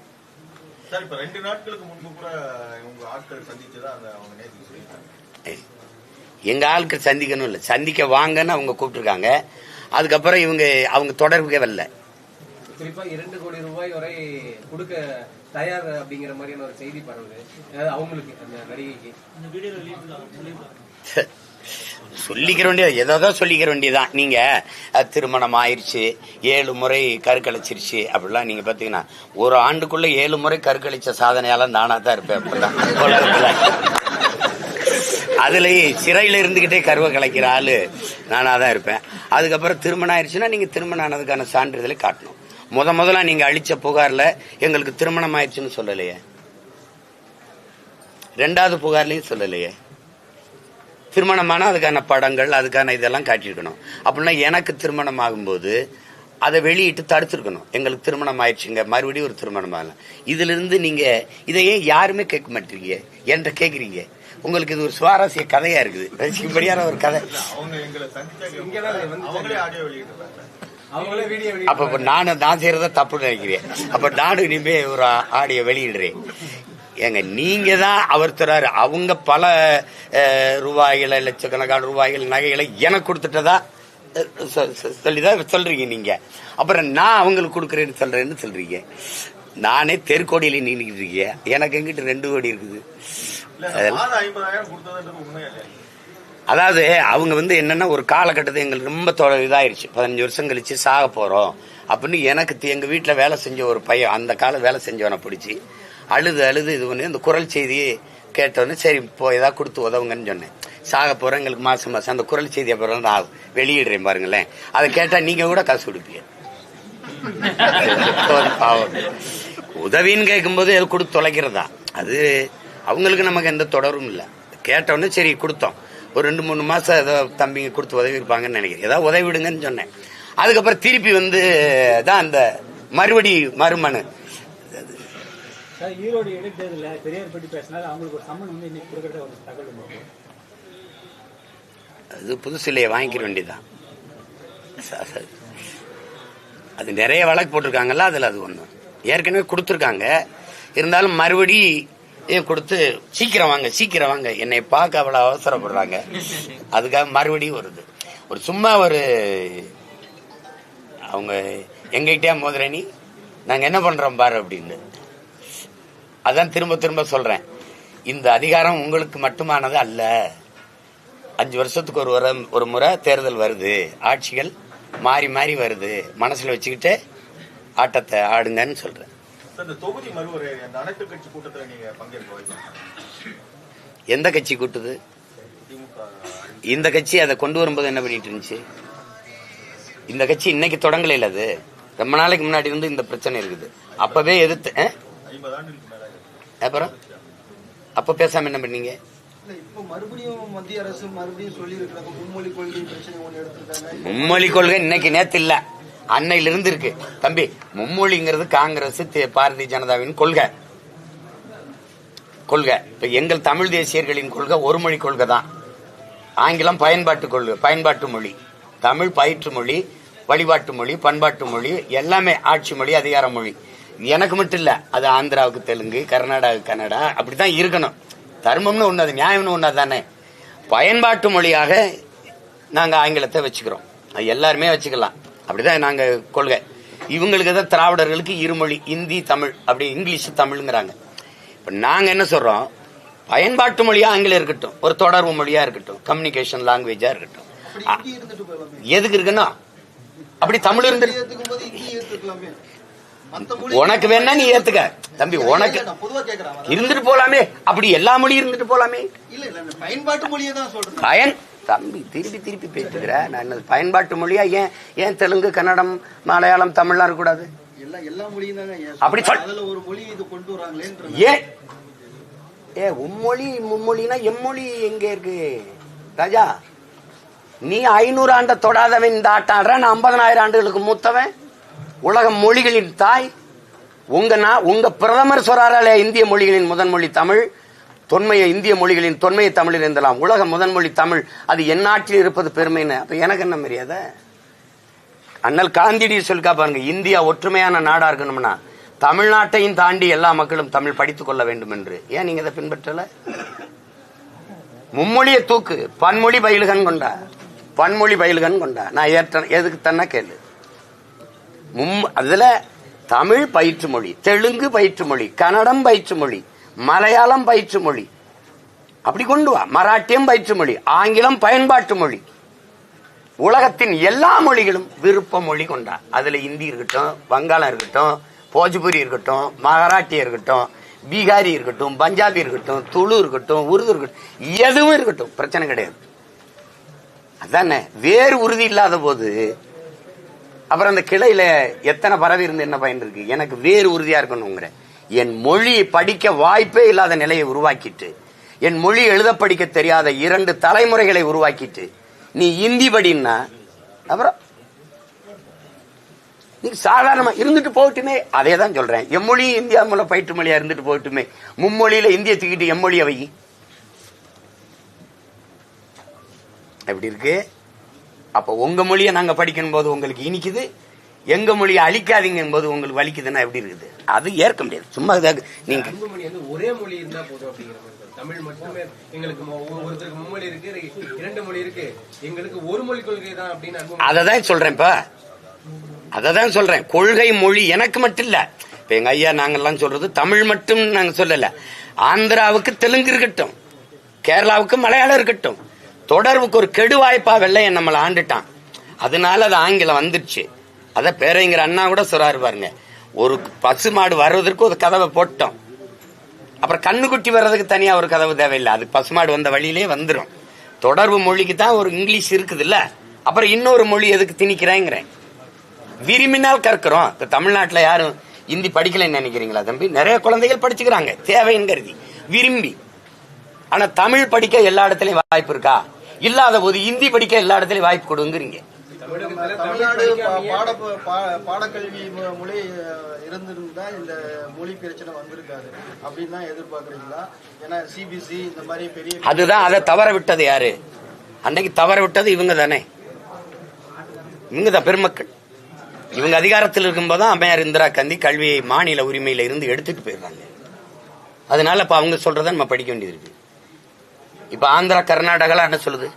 எங்க ஆட்கள் சந்திக்கணும் இல்ல, சந்திக்க வாங்கன்னு அவங்க கூப்பிட்டுருக்காங்க. அதுக்கப்புறம் அவங்க தொடர்புக்கே வரல. குறிப்பா 2 கோடி ரூபாய் வரை கொடுக்க தயார் அப்படிங்கிற மாதிரியான ஒரு செய்தி பரவுது. அவங்களுக்கு அந்த நடிகைக்கு சொல்லிக்கிற வேண்டியது ஏதோ சொல்லிக்கிற வேண்டியதான். நீங்க திருமணம் ஆயிடுச்சு, 7 முறை கருக்கழிச்சிருச்சு அப்படிலாம் நீங்க பாத்தீங்கன்னா, ஒரு ஆண்டுக்குள்ள 7 முறை கருக்கழிச்ச சாதனையால நானா தான் இருப்பேன். அப்படிதான் அதுலயே சிறையில இருந்துகிட்டே கருவை கலைக்கிற ஆளு நானா தான் இருப்பேன். அதுக்கப்புறம் திருமணம் ஆயிடுச்சுன்னா நீங்க திருமணம் ஆனதுக்கான சான்றிதழை காட்டணும். முதல்ல நீங்க அளிச்ச புகார்ல எங்களுக்கு திருமணம் ஆயிடுச்சுன்னு சொல்லலையே, 2வது புகார்லயும் சொல்லலையே. திருமணமான அதுக்கான படங்கள் அதுக்கான இதெல்லாம் காட்டியிருக்கணும். அப்படின்னா எனக்கு திருமணம் ஆகும்போது அதை வெளியிட்டு தடுத்திருக்கணும். எங்களுக்கு திருமணம் ஆயிடுச்சுங்க, மறுபடியும் ஒரு திருமணம் ஆகலாம். இதுல இருந்து நீங்க இதையே யாருமே கேட்க மாட்டீங்க, என்கிட்ட கேக்குறீங்க. உங்களுக்கு இது ஒரு சுவாரஸ்ய கதையா இருக்குது, ரசிக்கும்படியான ஒரு கதை. அப்ப நான் செய்யறத தப்பு நினைக்கிறேன். அப்ப நானும் இனிமே ஒரு ஆடியோ வெளியிடுறேன். ஏங்க நீங்க தான் அவர் தராரு. அவங்க பல ரூபாய்களை, லட்சக்கணக்கான ரூபாய்கள் நகைகளை எனக்கு கொடுத்துட்டதா சொல்லிதான் சொல்றீங்க நீங்க. அப்புறம் நான் அவங்களுக்கு கொடுக்கறேன்னு சொல்றீங்க. நானே தெருக்கோடியில நின்றுக்கிட்டு இருக்கேன், எனக்கு எங்கிட்ட 2 கோடி இருக்குது. அதாவது அவங்க என்னன்னா ஒரு காலகட்டத்தை எங்களுக்கு ரொம்ப இதாயிருச்சு. 15 வருஷம் கழிச்சு சாக போறோம் அப்படின்னு எனக்கு எங்க வீட்டுல வேலை செஞ்ச ஒரு பையன், அந்த காலம் வேலை செஞ்சவனை பிடிச்சி அழுது இது பண்ணி அந்த குரல் செய்தியை கேட்டோன்னு சரி இப்போ ஏதாவது கொடுத்து உதவுங்கன்னு சொன்னேன். சாக போறேன், எங்களுக்கு மாசம் அந்த குரல் செய்தி அப்புறம் நான் வெளியிடுறேன் பாருங்களேன். அதை கேட்டா நீங்க கூட காசு கொடுப்பீங்க. உதவின்னு கேட்கும்போது கொடுத்து தொலைக்கிறதா, அது அவங்களுக்கு நமக்கு எந்த தொடரும் இல்லை. கேட்டோன்னு சரி கொடுத்தோம். ஒரு 2-3 மாசம் ஏதோ தம்பிங்க கொடுத்து உதவி இருப்பாங்கன்னு நினைக்கிறேன். ஏதாவது உதவி விடுங்கன்னு சொன்னேன். அதுக்கப்புறம் திருப்பி தான் அந்த மறுமனு. ஈரோடு இடைத்தேர்தல பெரியார் பற்றி பேசினாரு, அவங்களுக்கு ஒரு சம்மன் இன்னைக்கு கொடுக்கறத ஒரு தகவல். அது புதுசிலையை வாங்கிக்க வேண்டியதான். அது நிறைய வழக்கு போட்டிருக்காங்கல்ல, அதுல அது ஒண்ணு ஏற்கனவே கொடுத்துருக்காங்க. இருந்தாலும் மறுபடி கொடுத்து சீக்கிரம் வாங்க என்னை பார்க்க அவ்வளவு அவசரப்படுறாங்க. அதுக்காக மறுபடியும் வருது. ஒரு சும்மா அவங்க எங்ககிட்டயா மோதிரணி நாங்க என்ன பண்றோம் பாரு அப்படின்னு. அதான் திரும்ப சொல்றேன், இந்த அதிகாரம் உங்களுக்கு மட்டுமானது அல்ல. 5 வருஷத்துக்கு ஒரு முறை தேர்தல் வருது, ஆட்சிகள் மாறி வருது. மனசுல வச்சுக்கிட்டு ஆட்டத்தை ஆடுங்கன்னு சொல்றேன். எந்த கட்சி கூட்டுது? இந்த கட்சி அதை கொண்டு வரும்போது என்ன பண்ணிட்டு இருந்துச்சு? இந்த கட்சி இன்னைக்கு தொடங்கல, இல்ல அது ரொம்ப நாளைக்கு முன்னாடி இருந்து இந்த பிரச்சனை இருக்குது. அப்பவே எதிர்த்து அப்புறம் அப்ப பேசாம என்ன பண்ணீங்க? மும்மொழி கொள்கை இன்னைக்கு நேத்து இல்ல, அன்னையில இருந்து இருக்கு தம்பி. மும்மொழிங்கிறது காங்கிரஸ் பாரதிய ஜனதாவின் கொள்கை. இப்ப எங்கள் தமிழ் தேசியர்களின் கொள்கை ஒரு மொழி கொள்கை தான். ஆங்கிலம் பயன்பாட்டு மொழி. தமிழ் பயிற்று மொழி, வழிபாட்டு மொழி, பண்பாட்டு மொழி, எல்லாமே ஆட்சி மொழி, அதிகார மொழி. எனக்கு மட்டும் இல்ல, அது ஆந்திராவுக்கு தெலுங்கு, கர்நாடகாவுக்கு கன்னடா, அப்படித்தான் இருக்கணும். தர்மம்னு ஒண்ணு, அது நியாயம்னு ஒண்ணு தானே. பயன்பாட்டு மொழியாக நாங்க ஆங்கிலத்தை வச்சுக்கிறோம், அது எல்லாருமே வச்சுக்கலாம், அப்படிதான் நாங்க கொள்கை. இவங்களுக்கு தான் திராவிடர்களுக்கு இருமொழி, இந்தி தமிழ், அப்படி இங்கிலீஷ் தமிழ்ங்கிறாங்க. இப்ப நாங்க என்ன சொல்றோம், பயன்பாட்டு மொழியா ஆங்கிலம் இருக்கட்டும், ஒரு தொடர்பு மொழியா இருக்கட்டும், கம்யூனிகேஷன் லாங்குவேஜா இருக்கட்டும். எதுக்கு இருக்குன்னா அப்படி தமிழ் இருந்து உனக்கு வேணா நீ ஏத்துக்க தம்பி, உனக்கு இருந்துட்டு போலாமே, அப்படி எல்லா மொழியும் இருந்துட்டு போலாமே. பயன்பாட்டு மொழியை தான் சொல்றேன் தம்பி, திருப்பி பேசுகிற. நான் பயன்பாட்டு மொழியா ஏன் தெலுங்கு, கன்னடம், மலையாளம், தமிழ்லாம் இருக்கக்கூடாது? எல்லா மொழியும் அப்படி அதுல ஒரு மொழி இது கொண்டு வராங்களே. உம்மொழி மும்மொழினா எம்மொழி எங்க இருக்கு ராஜா? நீ 500 ஆண்ட தொடாதவன் இந்த ஆட்டம் ஆடுற, நான் 50,000 ஆண்டுகளுக்கு மூத்தவன், உலக மொழிகளின் தாய். உங்க பிரதமர் சொல்றாரே, இந்திய மொழிகளின் முதன் மொழி தமிழ், தொன்மைய இந்திய மொழிகளின் தொன்மையை தமிழில் இருந்தலாம், உலக முதன்மொழி தமிழ், அது என் நாட்டில் இருப்பது பெருமைன்னு. அப்ப எனக்கு என்ன மரியாதை? அண்ணல் காந்தியடி சொல்லிக்கா பாருங்க, இந்தியா ஒற்றுமையான நாடா இருக்கணும்னா தமிழ்நாட்டையும் தாண்டி எல்லா மக்களும் தமிழ் படித்துக் கொள்ள வேண்டும் என்று. ஏன் நீங்க இதை பின்பற்றல? மும்மொழியை தூக்கு, பன்மொழி பயில்கன் கொண்டா, பன்மொழி பயில்கன் கொண்டா. நான் எதுக்கு தன்னா கேளு. அதுல தமிழ் பயிற்று மொழி, தெலுங்கு பயிற்று மொழி, கன்னடம் பயிற்று மொழி, மலையாளம் பயிற்று மொழி, அப்படி கொண்டு வா. மராட்டியம் பயிற்று மொழி, ஆங்கிலம் பயன்பாட்டு மொழி, உலகத்தின் எல்லா மொழிகளும் விருப்ப மொழி கொண்டா. அதுல இந்தி இருக்கட்டும், வங்காளம் இருக்கட்டும், போஜ்புரி இருக்கட்டும், மராட்டி இருக்கட்டும், பீகாரி இருக்கட்டும், பஞ்சாபி இருக்கட்டும், துளு இருக்கட்டும், உருது இருக்கட்டும், எதுவும் இருக்கட்டும், பிரச்சனை கிடையாது. அதானே, வேறு உறுதி இல்லாத போது அப்புறம் அந்த கிளையில எத்தனை பறவை இருந்து என்ன பயன் இருக்கு? எனக்கு வேறு உறுதியா இருக்கணுங்கிற, என் மொழி படிக்க வாய்ப்பே இல்லாத நிலையை உருவாக்கிட்டு, என் மொழி எழுத படிக்க தெரியாத 2 தலைமுறைகளை உருவாக்கிட்டு நீ இந்தி படின்னா அப்புறம் நீ சாதாரணமா இருந்துட்டு போகட்டுமே. அதே தான் சொல்றேன், எம்மொழி இந்தியா மூலம் பயிற்று மொழியா இருந்துட்டு போகட்டுமே. மும்மொழியில இந்திய தூக்கிட்டு எம்மொழியை வை. எப்படி இருக்கு? அப்ப உங்க மொழியை நாங்க படிக்கும் போது உங்களுக்கு இனிக்குது, எங்க மொழியை அழிக்காதீங்க போது உங்களுக்கு வலிக்குதுன்னா எப்படி இருக்குது? அது ஏற்க முடியாது. சும்மா நீங்க ஒரே மொழி இருந்தா போதும் அப்படிங்கிற மாதிரி. தமிழ் மட்டுமே எங்களுக்கு ஒருத்தருக்கு மும்மொழி இருக்கு, 2 மொழி இருக்கு, எங்களுக்கு ஒரு மொழி கொள்கை தான் அப்படின்னு அததான் சொல்றேன். இப்ப அததான் சொல்றேன், கொள்கை மொழி எனக்கு மட்டும் இல்ல. இப்ப எங்க ஐயா நாங்கெல்லாம் சொல்றது தமிழ் மட்டும் நாங்க சொல்லல. ஆந்திராவுக்கு தெலுங்கு இருக்கட்டும், கேரளாவுக்கு மலையாளம் இருக்கட்டும், தொடர்புக்கு ஒரு கெடு வாய்ப்பா வெள்ளையன் நம்மளை ஆண்டுட்டான், அதனால அது ஆங்கிலம் வந்துருச்சு. அத பேரைங்கிற அண்ணா கூட சொல்றாரு பாருங்க, ஒரு பசு மாடு வர்றதற்கு ஒரு கதவை போட்டோம், அப்புறம் கண்ணுக்குட்டி வர்றதுக்கு தனியா ஒரு கதவு தேவையில்லை, அது பசுமாடு வந்த வழியிலே வந்துடும். தொடர்பு மொழிக்கு தான் ஒரு இங்கிலீஷ் இருக்குது இல்ல, அப்புறம் இன்னொரு மொழி எதுக்கு திணிக்கிறேங்கிறேன். விரும்பினால் கற்கிறோம். இப்ப தமிழ்நாட்டுல யாரும் இந்தி படிக்கலன்னு நினைக்கிறீங்களா தம்பி? நிறைய குழந்தைகள் படிச்சுக்கிறாங்க தேவைன்னு கருதி, விரும்பி. ஆனா தமிழ் படிக்க எல்லா இடத்துலயும் வாய்ப்பு இருக்கா? இல்லாத போது இந்தி படிக்க எல்லா இடத்துலயும் வாய்ப்பு கொடுங்கிறீங்க. தமிழ்நாடு பாடக்கல்வி மொழி இருந்திருந்தா இந்த மொழி பிரச்சனை வந்திருக்காது அப்படின்னு தான் எதிர்பார்க்கறீங்களா? ஏன்னா சிபிசி இந்த மாதிரி பெரிய, அதுதான் அதை தவற விட்டது யாரு? அன்னைக்கு தவற விட்டது இவங்க தானே, இவங்க தான் பெருமக்கள். இவங்க அதிகாரத்தில் இருக்கும்போது தான் அம்மையார் இந்திரா காந்தி கல்வியை மாநில உரிமையில இருந்து எடுத்துட்டு போயிடுறாங்க. அதனால இப்ப அவங்க சொல்றத நம்ம படிக்க வேண்டியது இருக்கு. இப்ப ஆந்திரா கர்நாடகா என்ன சொல்லுது?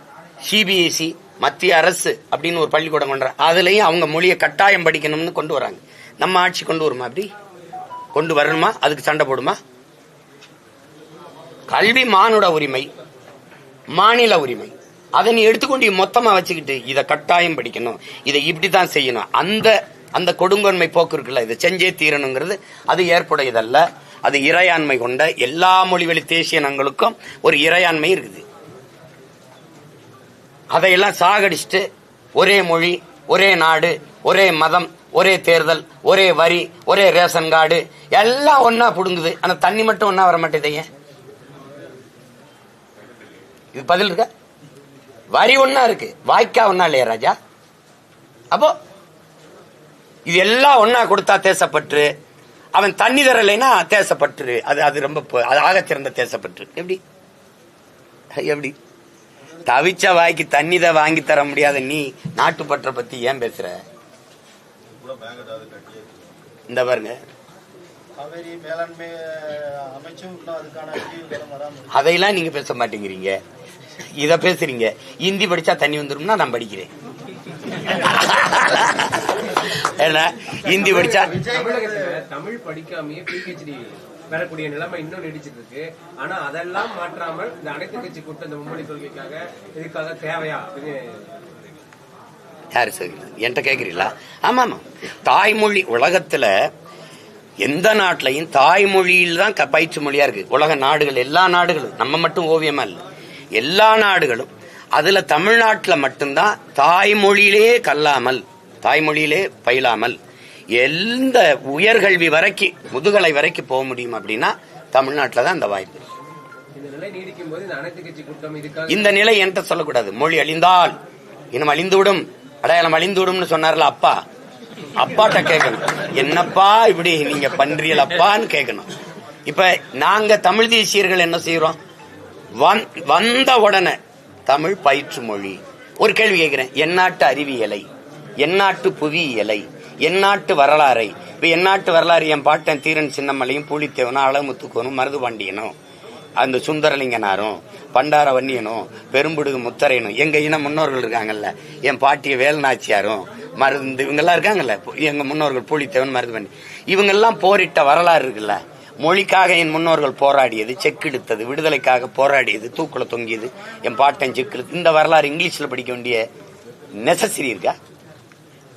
சிபிஎஸ்இ மத்திய அரசு அப்படின்னு ஒரு பள்ளிக்கூடம் கொண்டு அதுலயும் அவங்க மொழியை கட்டாயம் படிக்கணும்னு கொண்டு வராங்க. நம்ம ஆட்சி கொண்டு வருமா? அப்படி கொண்டு வரணுமா? அதுக்கு சண்டை போடுமா? கல்வி மானுட உரிமை, மாநில உரிமை, அதை நீ எடுத்துக்கொண்டு மொத்தமா வச்சுக்கிட்டு இதை கட்டாயம் படிக்கணும், இதை இப்படித்தான் செய்யணும், அந்த கொடுங்கொன்மை போக்கு இருக்குல்ல, இதை செஞ்சே தீரணுங்கிறது அது ஏற்புடையதல்ல. அது இறையாண்மை கொண்ட எல்லா மொழிவழி தேசிய இனங்களுக்கும் ஒரு இறையாண்மை இருக்குது. அதையெல்லாம் சாகடிச்சுட்டு ஒரே மொழி, ஒரே நாடு, ஒரே மதம், ஒரே தேர்தல், ஒரே வரி, ஒரே ரேஷன் கார்டு, எல்லாம் ஒன்னா புடுங்குது. ஆனா தண்ணி மட்டும் ஒன்னா வர மாட்டேதைய. இது பதில் இருக்க? வரி ஒன்னா இருக்கு, வாய்க்கா ஒன்னா இல்லையா ராஜா? அப்போ இது எல்லாம் ஒன்னா கொடுத்தா தேசப்பற்று, அவன் தண்ணி தரலைன்னா தேசப்பற்று, அது ரொம்ப ஆகச்சிறந்த தேசப்பற்று. எப்படி எப்படி தவிச்ச வாய்க்கு தண்ணி தான் வாங்கி தர முடியாத நீ நாட்டுப்பற்ற பத்தி ஏன் பேசுற? இந்த பாருங்க, காவேரி மேலாண்மை அமைச்சும் இன்னும் அதுக்கான விரிவுகளும் வராம இருக்கு. அதையெல்லாம் நீங்க பேச மாட்டேங்கிறீங்க, இத பேசுறீங்க. ஹிந்தி படிச்சா தண்ணி வந்துரும்னா நான் படிக்கிறேன். ஹிந்தி படிச்சா தமிழகத்துல தமிழ் படிக்காமயே பிஹெச்டி பெறக்கூடிய நிலைமை இன்னும் நீடிச்சிட்டு இருக்கு. ஆனா அதெல்லாம் மாற்றாமல் இந்த அனைத்து கட்சி கூட்டம் இந்த மும்மொழி கொள்கைக்காக இதுக்காக தேவையா அப்படின்னு யாரு சொல்லுங்க, என்கிட்ட கேக்குறீங்களா? ஆமா ஆமா, தாய்மொழி உலகத்துல எந்த நாட்டிலையும் தாய்மொழியில் தான் பயிற்சி மொழியா இருக்கு. உலக நாடுகள், எல்லா நாடுகளும், நம்ம மட்டும் ஓவியமா இல்லை, எல்லா நாடுகளும். அதுல தமிழ்நாட்டுல மட்டும்தான் தாய்மொழியிலே கல்லாமல், தாய்மொழியிலே பயிலாமல் எந்த உயர்கல்வி வரைக்கும், முதுகலை வரைக்கும் போக முடியும் அப்படின்னா தமிழ்நாட்டில் தான் அந்த வாய்ப்பு. இந்த நிலை நீடிக்கும் போது இந்த அனைத்து கட்சி கூட்டம் இதுக்காக இந்த நிலை என்கிட்ட சொல்லக்கூடாது. மொழி அழிந்தால் இனம் அழிந்துவிடும், அடையாளம் அழிந்துவிடும் சொன்னார்ல அப்பா, அப்பாட்ட கேட்கணும், என்னப்பா இப்படி நீங்க பண்றீங்கள அப்பான்னு கேட்கணும். இப்ப நாங்க தமிழ் தேசியர்கள் என்ன செய்யறோம்? வந்த உடனே தமிழ் பயிற்று மொழி. ஒரு கேள்வி கேட்கிறேன், எந்நாட்டு அறிவியலை, எந்நாட்டு புவியியலை, எந்நாட்டு வரலாறை. இப்ப எந்நாட்டு வரலாறு என் பாட்டன் தீரன் சின்னமலையும் பூலித்தேவனும் அழகுமுத்துக்கோனும் மருதுபாண்டியனும் அந்த சுந்தரலிங்கனாரும் பண்டார வன்னியனும் பெரும்புடுகு முத்தரையனும் எங்க இன முன்னோர்கள் இருக்காங்கல்ல, என் பாட்டிய வேல்நாச்சியாரும் மருந்து இவங்கெல்லாம் இருக்காங்கல்ல, எங்க முன்னோர்கள் பூலித்தேவன் மருதுபாண்டி, இவங்கெல்லாம் போரிட்ட வரலாறு இருக்குல்ல. மொழிக்காக என் முன்னோர்கள் போராடியது, செக்கெடுத்தது, விடுதலைக்காக போராடியது, தூக்குல தொங்கியது என் பாட்டன் செக்கெடுத்து, இந்த வரலாறு இங்கிலீஷ்ல படிக்க வேண்டிய நெசசரி இருக்கா?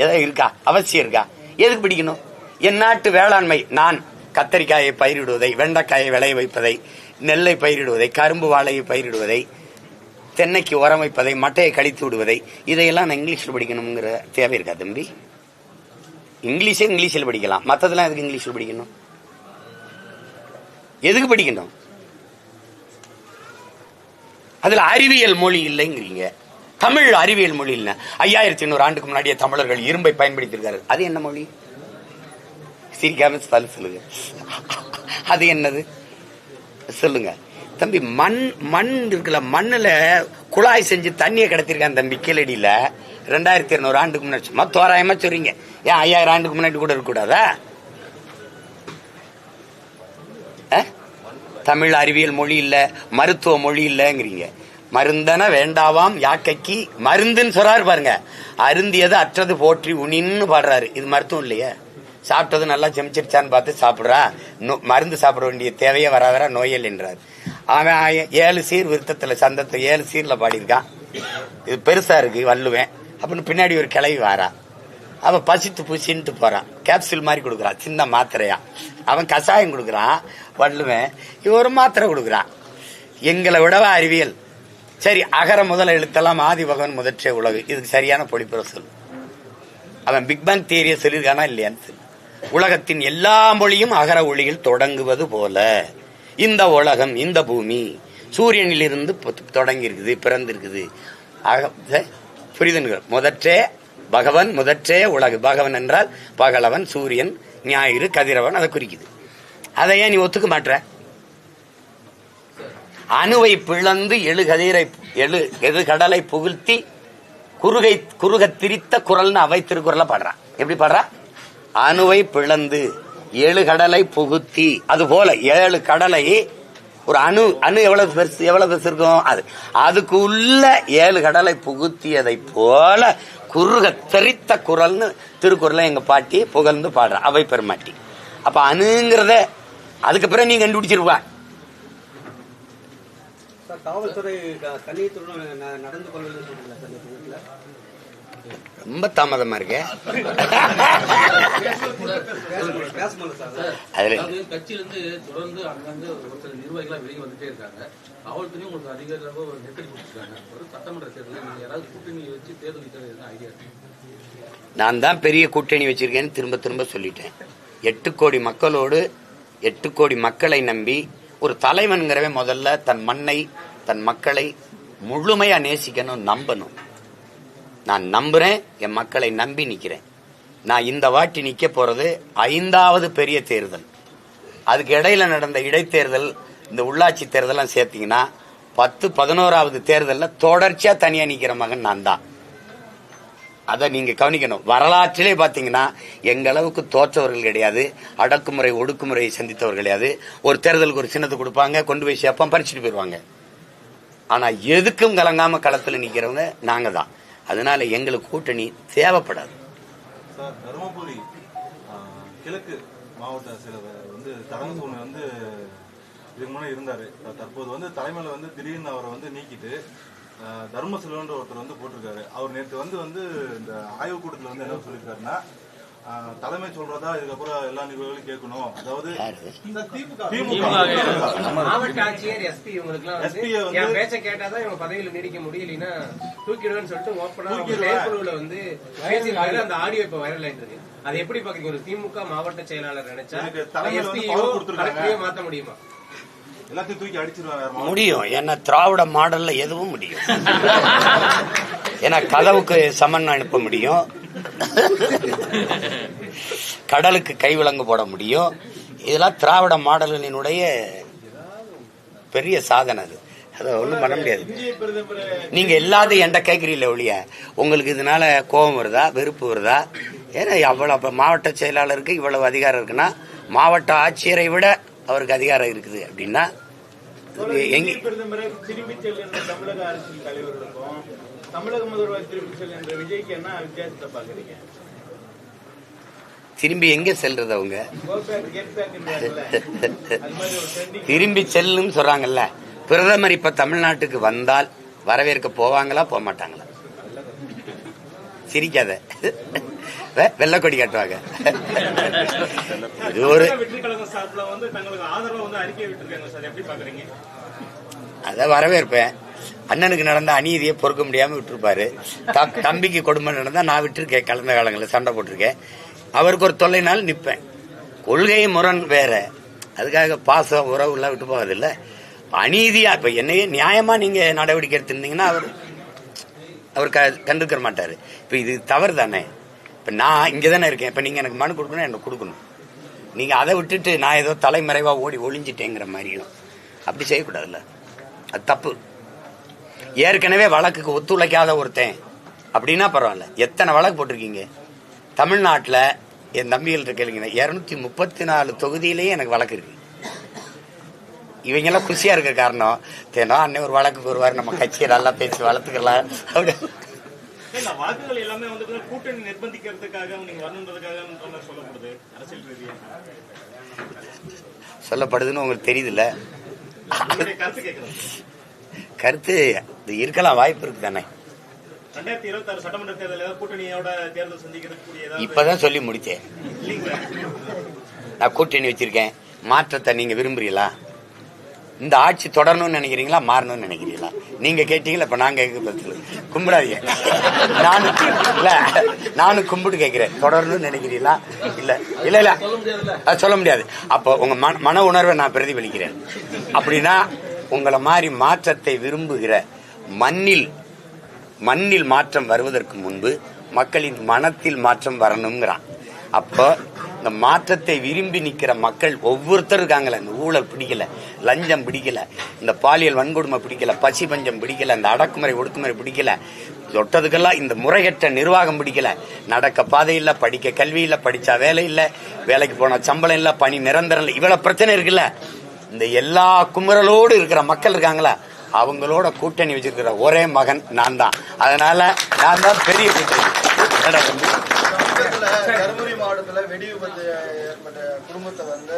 ஏதாவது இருக்கா? அவசியம் இருக்கா? எதுக்கு படிக்கணும்? என் நாட்டு வேளாண்மை, நான் கத்தரிக்காயை பயிரிடுவதை, வெண்டைக்காயை விளைய வைப்பதை, நெல்லை பயிரிடுவதை, கரும்பு வாழையை பயிரிடுவதை, தென்னைக்கு உரம் வைப்பதை, மட்டையை கழித்து விடுவதை, இதையெல்லாம் நான் இங்கிலீஷ்ல படிக்கணுங்கிற தேவை இருக்கா தம்பி? இங்கிலீஷில் படிக்கலாம், மற்றதெல்லாம் எதுக்கு இங்கிலீஷ்ல படிக்கணும்? எதுக்கு படிக்கணும்? அதுல அறிவியல் மொழி இல்லைங்கிறீங்க. தமிழ் அறிவியல் மொழி இல்ல. 5500 ஆண்டுக்கு முன்னாடியே தமிழர்கள் இரும்பை பயன்படுத்தியிருக்காரு. அது என்ன மொழி? சிரிக்காம சொல்லுங்க, அது என்னது சொல்லுங்க தம்பி. மண் இருக்குல்ல, மண்ணுல குழாய் செஞ்சு தண்ணியை கிடத்திருக்கான் தம்பி கீழடியில. 2200 ஆண்டுக்கு முன்னாடி. சும்மா தோராயமா சொல்றீங்க, ஏன் 5000 ஆண்டுக்கு முன்னாடி கூட இருக்கக்கூடாதா? தமிழ் அறிவியல் மொழி இல்ல, மருத்துவ மொழி இல்லங்கிறீங்க. மருந்தன வேண்டாவாம் யாக்கைக்கு மருந்துன்னு சொல்றாரு பாருங்க. அருந்தியது அற்றது போற்றி உனின்னு பாடுறாரு. இது மருத்துவம் இல்லையே. சாப்பிட்டது நல்லா செமிச்சிருச்சான்னு பார்த்து சாப்பிடுறா, மருந்து சாப்பிட வேண்டிய தேவையே வராதரா நோயல் என்றார். அவன் 7 சீர் விருத்தத்துல சந்தத்தை 7 சீர்ல பாடியிருக்கான். இது பெருசா இருக்கு வள்ளுவேன் அப்படின்னு. பின்னாடி ஒரு கிளவி வாரா, அவன் பசித்து பூசின்ட்டு போறான், கேப்சூல் மாதிரி கொடுக்குறான், சின்ன மாத்திரையா. அவன் கஷாயம் கொடுக்குறான் வள்ளுவேன், இவன் ஒரு மாத்திரை கொடுக்குறான். எங்களை விடவா அறிவியல்? சரி, அகர முதல எழுத்தெல்லாம் ஆதி பகவன் முதற்றே உலகு, இதுக்கு சரியான பொழிப்புற சொல். அவன் பிக் பேங் தியரியை சொல்லியிருக்கானா இல்லையான்னு சொல்லு. உலகத்தின் எல்லா மொழியும் அகர ஒளியில் தொடங்குவது போல இந்த உலகம், இந்த பூமி சூரியனிலிருந்து தொடங்கி இருக்குது, பிறந்திருக்குது. புரியுதுங்க? முதற்றே பகவன், முதற்றே உலகு. பகவன் என்றால் பகலவன், சூரியன், ஞாயிறு, கதிரவன், அதை குறிக்குது. அதை ஏன் நீ ஒத்துக்க மாட்ட? அணுவை பிளந்து எழு கடலை புகுழ்த்தி குறுக திரித்த குரல்னு அவை திருக்குறள பாடுறான். எப்படி பாடுறா? அணுவை பிளந்து 7 கடலை புகுத்தி. அது போல 7 கடலை ஒரு அணு எவ்வளவு பெருசு இருக்கும், அதுக்கு உள்ள 7 கடலை புகுத்தியதை போல குறுக தெரித்த குரல்னு திருக்குறளை எங்க பாட்டி புகழ்ந்து பாடுற அவை பெருமாட்டி. அப்ப அணுங்கிறத அதுக்கு பிறகு நீ கண்டுபிடிச்சிருவா. காவல்துறை கண்ணியத்துடன் நடந்து கொள்வது ரொம்ப தாமதமா இருக்கு. கட்சியில இருந்து தொடர்ந்து அங்கிருந்து ஒரு சில நிர்வாகிகளா வெளியே வந்துட்டே இருக்காங்க. காவல்துறையும் உங்களுக்கு அதிகாரியாக ஒரு நெருக்கடி கொடுத்துருக்காங்க. ஒரு சட்டமன்ற தேர்தலில் நீங்க யாராவது கூட்டணி வச்சு தேர்தல் வைக்கிறது ஐடியா இருக்கு? நான் தான் பெரிய கூட்டணி வச்சிருக்கேன்னு திரும்ப திரும்ப சொல்லிட்டேன். 8 கோடி மக்களோடு 8 கோடி மக்களை நம்பி ஒரு தலைவன்கிறவன் முதல்ல தன் மண்ணை, தன் மக்களை முழுமையா நேசிக்கணும், நம்பணும். நான் நம்புறேன், என் மக்களை நம்பி நிக்கிறேன். நான் இந்த வாட்டி நிக்க போறது 5வது பெரிய தேர்தல். அதுக்கு இடையில நடந்த இடைத்தேர்தல், இந்த உள்ளாட்சி தேர்தலாம் சேர்த்தீங்கன்னா 10-11வது தேர்தலில் தொடர்ச்சியா தனியா நிக்கிற மகன் நான் தான். அதை நீங்க கவனிக்கணும். வரலாற்றிலே பாத்தீங்கன்னா எங்க அளவுக்கு தோற்றவர்கள் கிடையாது, அடக்குமுறை ஒடுக்குமுறையை சந்தித்தவர்கள் கிடையாது. ஒரு தேர்தலுக்கு ஒரு சின்னத்தை கொடுப்பாங்க, கொண்டு போய் சேப்பம் பறிச்சுட்டு போயிடுவாங்க. ஆனா எதுக்கும் கலங்காம களத்துல நிக்கிறவங்க நாங்க தான். அதனால எங்களுக்கு கூட்டணி தேவைப்படாது. தருமபுரி கிழக்கு மாவட்ட செயலர் வந்து தரங்கசூனை வந்து இதுக்கு முன்னாடி இருந்தாரு. தற்போது வந்து தலைமையில வந்து திடீர்னு அவரை வந்து நீக்கிட்டு தர்மசெல்வன்ற ஒருத்தர் வந்து போட்டிருக்காரு. அவர் நேற்று வந்து இந்த ஆய்வு கூட்டத்தில் வந்து என்ன சொல்லியிருக்காருன்னா, தலைமை சொல்றதா இதுக்கப்புறம் எல்லா நிகழ்வுகளையும் கேட்கணும். அதாவது மாவட்ட ஆட்சியர் எஸ்பி இவங்களுக்கு பேச்ச கேட்டாதான் இவங்க பதவியில நீடிக்க முடியலன்னா தூக்கிடுவேன்னு சொல்லிட்டு ஓப்பனா செயற்குழுல வந்து பேசியிருக்காரு. அந்த ஆடியோ இப்ப வைரல் ஆயிட்டு இருக்கு. அது எப்படி பாக்குறீங்க? ஒரு திமுக மாவட்ட செயலாளர் நினைச்சா எஸ்பியோ மாத்த முடியுமா? எல்லாத்தையும் தூக்கி அடிச்சிருவாங்க. முடியும். ஏன்னா திராவிட மாடல்ல எதுவும் முடியும். ஏன்னா கதவுக்கு சமன் அனுப்ப முடியும், கடலுக்கு கைவிலங்கு போட முடியும். இதெல்லாம் திராவிட மாடல்களினுடைய பெரிய சாதனை. அதை ஒண்ணும் பண்ண முடியாது. நீங்க எல்லாத்தையும் என்கிட்ட கேட்கறீங்களே ஒழிய உங்களுக்கு இதனால கோபம் வருதா, வெறுப்பு வருதா? ஏன்னா அவ்வளவு மாவட்ட செயலாளருக்கு இவ்வளவு அதிகாரம் இருக்குன்னா மாவட்ட ஆட்சியரை விட அவருக்கு அதிகாரம் இருக்குது அப்படின்னா பிரதமரை திரும்பி செல்கின்ற தமிழக அரசியல் தலைவர்களுக்கும் தமிழக முதல்வர் திரும்பி செல்கின்ற விஜய்க்கு என்ன வித்தியாசத்தை பாக்குறீங்க? திரும்பி எங்க செல்றது? அவங்க திரும்பி செல்லும் சொல்றாங்கல்ல. பிரதமர் இப்ப தமிழ்நாட்டுக்கு வந்தால் வரவேற்க போவாங்களா போக மாட்டாங்களா? சிரிக்காத, வெள்ளக்கொடி காட்டுவாங்க. இது ஒரு அத வரவேற்பேன். அண்ணனுக்கு நடந்த அநீதியை பொறுக்க முடியாம விட்டுருப்பாரு. தம்பிக்கு கொடுமை நடந்தா நான் விட்டுருக்கேன். கலந்த காலங்களில் சண்டை போட்டிருக்கேன். அவருக்கு ஒரு தொல்லைனாலும் நிற்பேன். கொள்கை முரண் வேற, அதுக்காக பாசம் உறவு எல்லாம் விட்டு போவதில்லை. அநீதியா இப்ப என்னையே நியாயமா நீங்க நடவடிக்கை எடுத்திருந்தீங்கன்னா அவர் கண்டுக்க மாட்டாரு. இப்ப இது தவறு தானே. இப்ப நான் இங்கதானே இருக்கேன். இப்ப நீங்க எனக்கு மனு கொடுக்கணும், எனக்கு கொடுக்கணும். நீங்க அதை விட்டுட்டு நான் ஏதோ தலைமறைவா ஓடி ஒளிஞ்சிட்டேங்கிற மாதிரியும் அப்படி செய்யக்கூடாதுல்ல. அது தப்பு. ஏற்கனவே வழக்குக்கு ஒத்துழைக்காத ஒருத்தன் அப்படின்னா பரவாயில்ல. எத்தனை வழக்கு போட்டிருக்கீங்க தமிழ்நாட்டில்? என் தம்பிகள்கிட்ட கேளுங்க. 234 தொகுதியிலேயே எனக்கு வழக்கு இருக்கு. இவங்கெல்லாம் குஷியா இருக்க காரணம் தேனோ அன்னை ஒரு வழக்குக்கு வருவார், நம்ம கட்சியை நல்லா பேசி வளர்த்துக்கலாம் அப்படி. வாக்குகள் எல்லாமே வந்து கூட்டணி நிர்பந்திக்கிறதுக்காக நீங்க வரணுன்றதுக்காக சொல்லப்படுது, அரசியல் ரீதியா சொல்லப்படுதுன்னு உங்களுக்கு தெரியுதுல்ல. கருத்து இருக்கலாம், வாய்ப்பு இருக்கு தானே. 2026 சட்டமன்ற தேர்தல் கூட்டணியோட தேர்தல் சந்திக்கிறதுக்கு இப்பதான் சொல்லி முடிச்சேன். நான் கூட்டணி வச்சிருக்கேன். மாற்றத்தை நீங்க விரும்புறீங்களா? இந்த ஆட்சி தொடரணும்னு நினைக்கிறீங்களா, மாறணும்னு நினைக்கிறீங்களா? நீங்க கேட்டீங்களா, இப்ப நாங்க கும்பிடாதீங்க. நானும் கும்பிட்டு கேட்கிறேன். தொடரணும்னு நினைக்கிறீங்களா? இல்ல இல்ல இல்ல சொல்ல முடியாது. அப்போ உங்க மன உணர்வை நான் பிரதிபலிக்கிறேன். அப்படின்னா உங்களை மாதிரி மாற்றத்தை விரும்புகிற மண்ணில் மாற்றம் வருவதற்கு முன்பு மக்களின் மனத்தில் மாற்றம் வரணுங்கிறான். அப்போ இந்த மாற்றத்தை விரும்பி நிக்கிற மக்கள் ஒவ்வொருத்தரும் இருக்காங்களே. இந்த ஊழல் பிடிக்கல, லஞ்சம் பிடிக்கல, இந்த பாலியல் வன்கொடுமை பிடிக்கல, பசி பஞ்சம் பிடிக்கல, இந்த அடக்குமுறை ஒடுக்குமுறை பிடிக்கல, தொட்டதுக்கெல்லாம் இந்த முறைகட்ட நிர்வாகம் பிடிக்கல, நடக்க பாதை இல்ல, படிக்க கல்வி இல்ல, படிச்சா வேலை இல்ல, வேலைக்கு போன சம்பளம் இல்ல, பணி நிரந்தரம் இல்ல, இவ்வளவு பிரச்சனை இருக்குல்ல. இந்த எல்லா குமுறலோடு இருக்கிற மக்கள் இருக்காங்களா, அவங்களோட கூட்டணி வச்சிருக்கிற ஒரே மகன் நான் தான். அதனால நான் தான் பெரிய கூட்டணி. தருமபுரி மாவட்டத்துல வெடி விபத்து ஏற்பட்ட குடும்பத்தை வந்து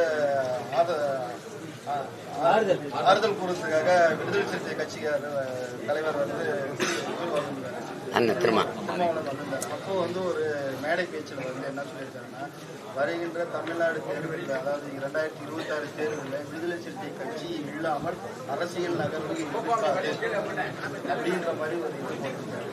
ஆறுதல் கூறுறதுக்காக விடுதலை சிறுத்தை கட்சிக்காரர் தலைவர் வந்து அப்போ வந்து ஒரு மேடை பேச்சில் வந்து என்ன சொல்லியிருக்காங்கன்னா, வருகின்ற தமிழ்நாடு தேர்தலில், அதாவது 2026 தேர்தலில் விடுதலை சிறுத்தை கட்சி இல்லாமல் அரசியல் நகர்வு அப்படின்ற மாதிரி ஒரு இது போட்டிருக்காரு.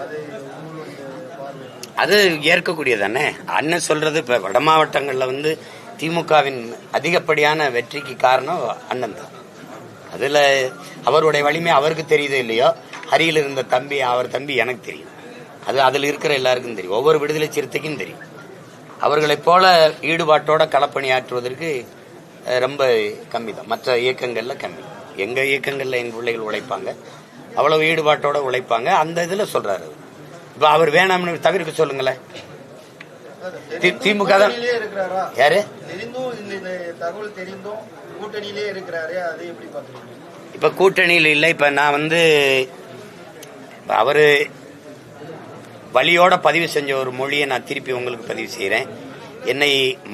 அது உங்களுடைய பார்வை? அது ஏற்கக்கூடியதானே. அண்ணன் சொல்றது. இப்ப வட மாவட்டங்கள்ல வந்து திமுகவின் அதிகப்படியான வெற்றிக்கு காரணம் அண்ணன் தான். அதுல அவருடைய வலிமை அவருக்கு தெரியுது இல்லையோ, அருகில் இருந்த தம்பி, அவர் தம்பி எனக்கு தெரியும். அது அதில் இருக்கிற எல்லாருக்கும் தெரியும். ஒவ்வொரு விடுதலை சிறுத்தைக்கும் தெரியும். அவர்களைப் போல ஈடுபாட்டோட களப்பணியாற்றுவதற்கு ரொம்ப கம்மி தான், மற்ற இயக்கங்கள்ல கம்மி. எங்க இயக்கங்கள்ல எங்க பிள்ளைகள் உழைப்பாங்க, அவ்வளவு ஈடுபாட்டோட உழைப்பாங்க. அந்த இதுல சொல்றாரு. இப்ப அவர் வேணாம்னு தவிர்க்க சொல்லுங்களேன். திமுக தான் யாரு தகவல் தெரிந்தும் கூட்டணியிலே இருக்கிறாரு, அதை எப்படி பாக்குறீங்க? இப்ப கூட்டணியில் இல்லை. இப்ப நான் வந்து அவரு வழியோட பதிவு செஞ்ச ஒரு மொழியை நான் திருப்பி உங்களுக்கு பதிவு செய்யறேன். என்னை